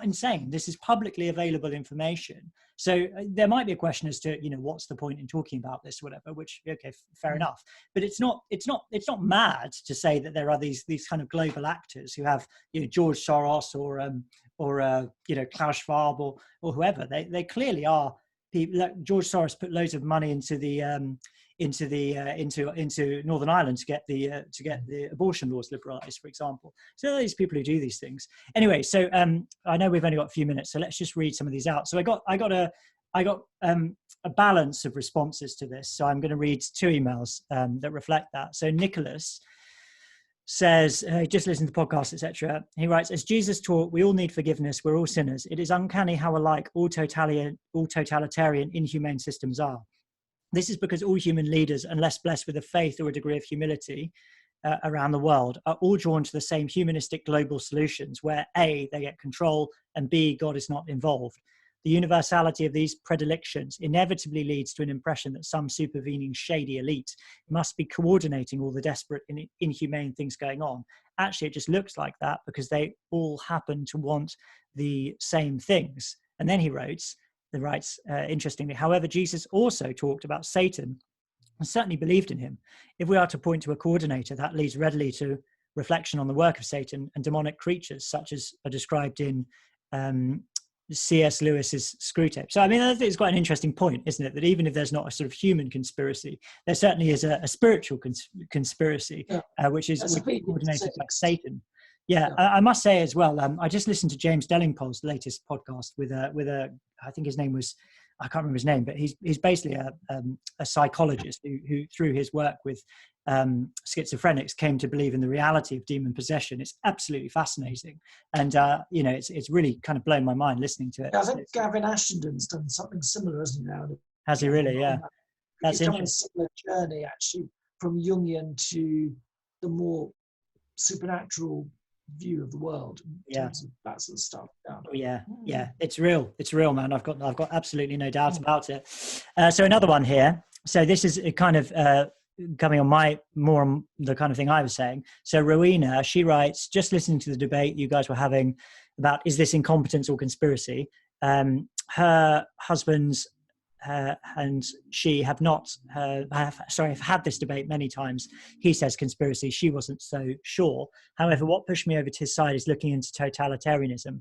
insane. This is publicly available information. So there might be a question as to, you know, what's the point in talking about this, or whatever, which, okay, fair enough. But it's not mad to say that there are these kind of global actors who have, you know, George Soros or you know, Klaus Schwab or whoever. They clearly are people. Like George Soros put loads of money into Northern Ireland to get the abortion laws liberalised, for example. So there are these people who do these things. Anyway, so I know we've only got a few minutes, so let's just read some of these out. So I got a balance of responses to this. So I'm going to read two emails that reflect that. So Nicholas says, just listen to the podcast, etc. He writes, as Jesus taught, we all need forgiveness. We're all sinners. It is uncanny how alike all totalitarian, inhumane systems are. This is because all human leaders, unless blessed with a faith or a degree of humility around the world, are all drawn to the same humanistic global solutions where A, they get control, and B, God is not involved. The universality of these predilections inevitably leads to an impression that some supervening shady elite must be coordinating all the desperate and inhumane things going on. Actually, it just looks like that because they all happen to want the same things. And then he writes, interestingly, however, Jesus also talked about Satan and certainly believed in him. If we are to point to a coordinator, that leads readily to reflection on the work of Satan and demonic creatures, such as are described in C.S. Lewis's Screwtape. So, I mean, I think it's quite an interesting point, isn't it? That even if there's not a sort of human conspiracy, there certainly is a spiritual conspiracy, which is coordinated by Satan. Yeah, I must say as well, I just listened to James Delingpole's latest podcast with a, I think his name was, I can't remember his name, but he's basically a psychologist who through his work with schizophrenics came to believe in the reality of demon possession. It's absolutely fascinating, and you know, it's really kind of blown my mind listening to it. Yeah, I think Gavin Ashton's done something similar, hasn't he? Now, has he really? Yeah, that's interesting. He's done a similar journey actually from Jungian to the more supernatural view of the world in terms of that sort of stuff. Yeah, it's real, man. I've got absolutely no doubt about it. So another one here, so this is kind of coming on more on the kind of thing I was saying. So Rowena, she writes, just listening to the debate you guys were having about is this incompetence or conspiracy, her husband's and she have had this debate many times. He says conspiracy, she wasn't so sure. However, what pushed me over to his side is looking into totalitarianism.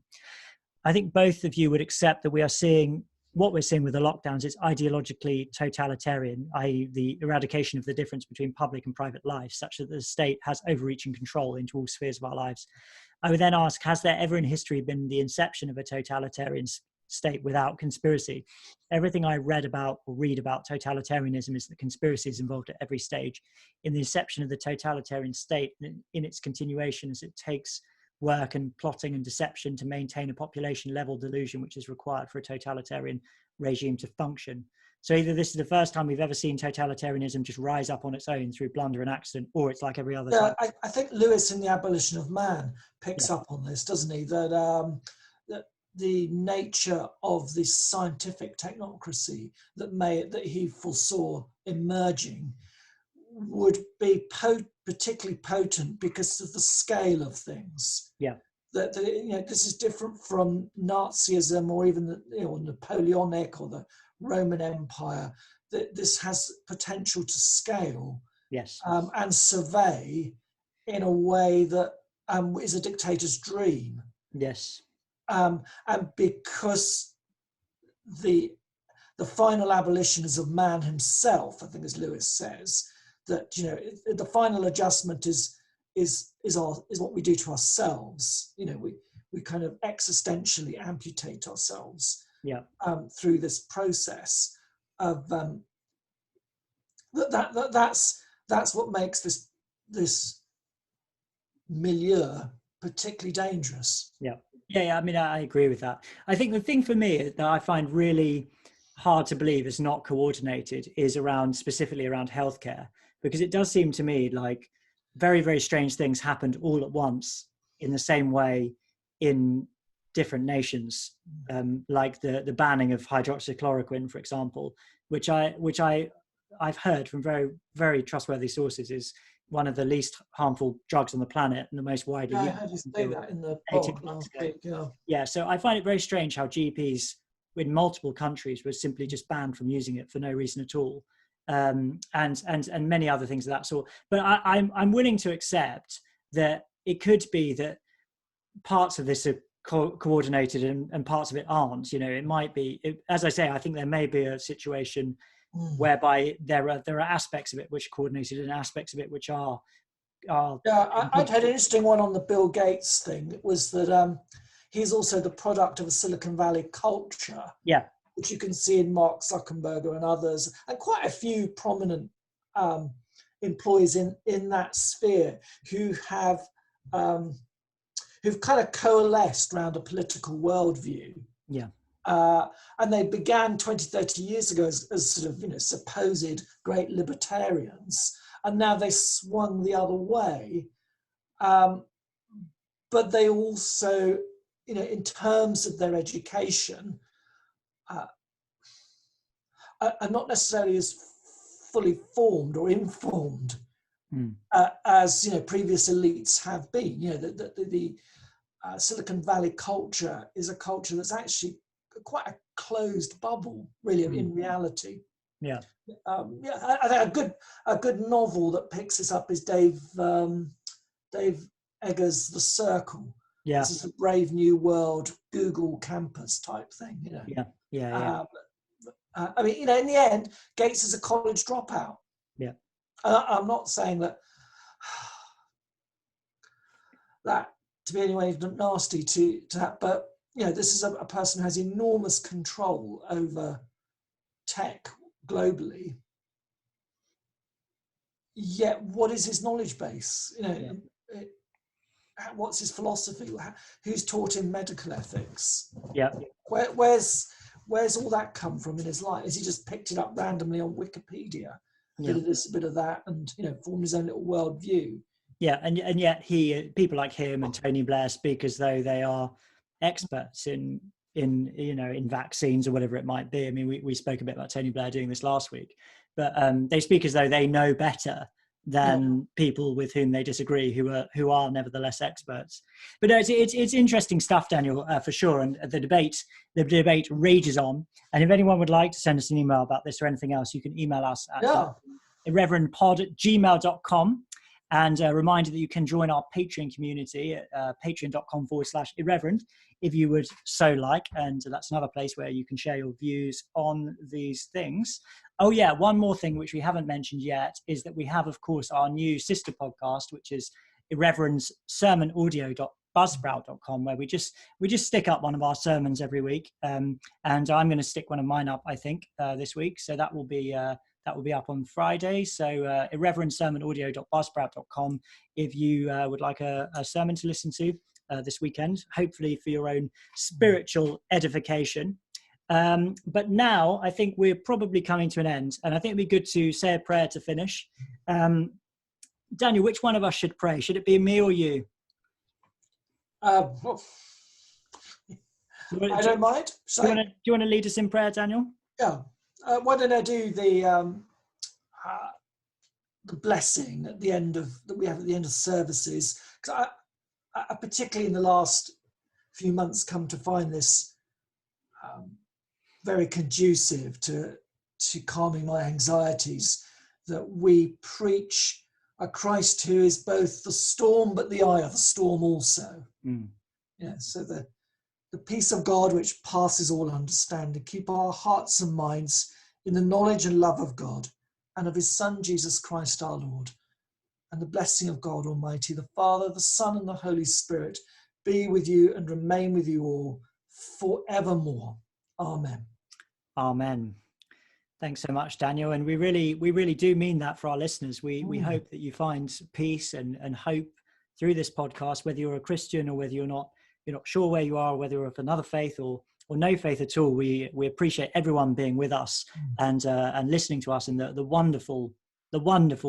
I think both of you would accept that what we're seeing with the lockdowns is ideologically totalitarian, i.e. the eradication of the difference between public and private life, such that the state has overreaching control into all spheres of our lives. I would then ask, has there ever in history been the inception of a totalitarian state without conspiracy? Everything I read about totalitarianism is that conspiracy is involved at every stage. In the inception of the totalitarian state, in its continuation, as it takes work and plotting and deception to maintain a population level delusion which is required for a totalitarian regime to function. So either this is the first time we've ever seen totalitarianism just rise up on its own through blunder and accident, or it's like every other time. I think Lewis in The Abolition of Man picks up on this, doesn't he? That the nature of this scientific technocracy that he foresaw emerging would be particularly potent because of the scale of things. Yeah, that this is different from Nazism or even the Napoleonic or the Roman Empire. That this has potential to scale, yes, and survey in a way that is a dictator's dream. Yes. And because the final abolition is of man himself, I think, as Lewis says, that the final adjustment is what we do to ourselves. We kind of existentially amputate ourselves. Yeah. Through this process of that's what makes this milieu particularly dangerous. Yeah, I mean, I agree with that. I think the thing for me that I find really hard to believe is not coordinated is specifically around healthcare, because it does seem to me like very, very strange things happened all at once in the same way in different nations, like the banning of hydroxychloroquine, for example, which I've heard from very, very trustworthy sources is one of the least harmful drugs on the planet and the most widely used. I heard you say that in the pod last week. Yeah, so I find it very strange how GPs in multiple countries were simply just banned from using it for no reason at all, and many other things of that sort. But I'm willing to accept that it could be that parts of this are coordinated and parts of it aren't. It might be, as I say, I think there may be a situation whereby there are aspects of it which are coordinated and aspects of it which are. I'd had an interesting one on the Bill Gates thing. It was that he's also the product of a Silicon Valley culture. Yeah, which you can see in Mark Zuckerberg and others, and quite a few prominent employees in that sphere who have who've kind of coalesced around a political worldview. Yeah. And they began 20, 30 years ago as sort of, supposed great libertarians, and now they swung the other way. But they also, in terms of their education, are not necessarily as fully formed or informed as previous elites have been. The Silicon Valley culture is a culture that's actually quite a closed bubble, really, in reality. Yeah. I think a good novel that picks this up is Dave Eggers' The Circle. Yeah. This is a Brave New World Google campus type thing, you know. Yeah. I mean, you know, in the end, Gates is a college dropout. Yeah. I'm not saying that to be anyway nasty to that, but you know, this is a person who has enormous control over tech globally. Yet, what is his knowledge base? You know, what's his philosophy? Who's taught him medical ethics? Yeah. Where's all that come from in his life? Has he just picked it up randomly on Wikipedia? A bit of this, a bit of that, and you know, formed his own little worldview. Yeah, and yet people like him and Tony Blair speak as though they are experts in vaccines or whatever it might be. I mean, we spoke a bit about Tony Blair doing this last week, but they speak as though they know better than people with whom they disagree, who are nevertheless experts. But no, it's interesting stuff, Daniel, for sure. And the debate rages on. And if anyone would like to send us an email about this or anything else, you can email us at irreverendpod@gmail.com. And a reminder that you can join our Patreon community at patreon.com/irreverend if you would so like. And that's another place where you can share your views on these things. Oh yeah, one more thing which we haven't mentioned yet is that we have, of course, our new sister podcast, which is Irreverend's sermonaudio.buzzsprout.com, where we just stick up one of our sermons every week. And I'm going to stick one of mine up, I think, this week. So that will be up on Friday. So irreverendsermonaudio.buzzsprout.com if you would like a sermon to listen to this weekend, hopefully for your own spiritual edification. But now I think we're probably coming to an end, and I think it'd be good to say a prayer to finish. Daniel, which one of us should pray? Should it be me or you? I don't mind. Do you want to lead us in prayer, Daniel? Yeah. Why don't I do the blessing at the end that we have at the end of services? Because I particularly in the last few months come to find this very conducive to calming my anxieties, that we preach a Christ who is both the storm but the eye of the storm also. So the peace of God which passes all understanding, keep our hearts and minds in the knowledge and love of God and of his Son Jesus Christ our Lord. And the blessing of God Almighty, the Father, the Son and the Holy Spirit be with you and remain with you all forevermore. Amen. Amen. Thanks so much, Daniel. And we really do mean that for our listeners. We hope that you find peace and hope through this podcast, whether you're a Christian or whether you're not sure where you are, whether you're of another faith or no faith at all. We appreciate everyone being with us and listening to us, and the wonderful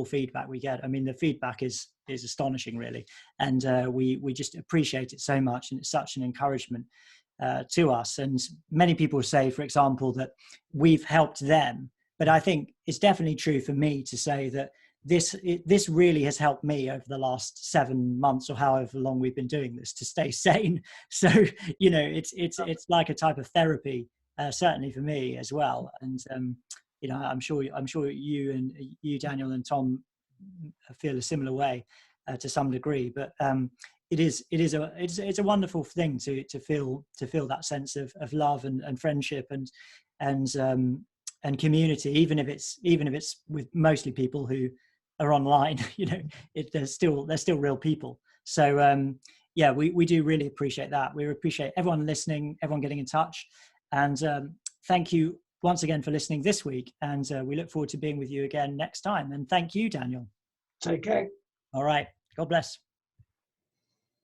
feedback we get. I mean, the feedback is astonishing, really, and we just appreciate it so much, and it's such an encouragement to us. And many people say, for example, that we've helped them, but I think it's definitely true for me to say that this really has helped me over the last 7 months or however long we've been doing this to stay sane. So it's like a type of therapy, certainly for me as well. And I'm sure you, Daniel, and Tom feel a similar way to some degree. But it's a wonderful thing to feel that sense of love and friendship and community, even if it's with mostly people who are online. They're still real people. So we do really appreciate that. We appreciate everyone listening, everyone getting in touch, and thank you once again for listening this week. And we look forward to being with you again next time. And thank you, Daniel. Take care. All right. God bless.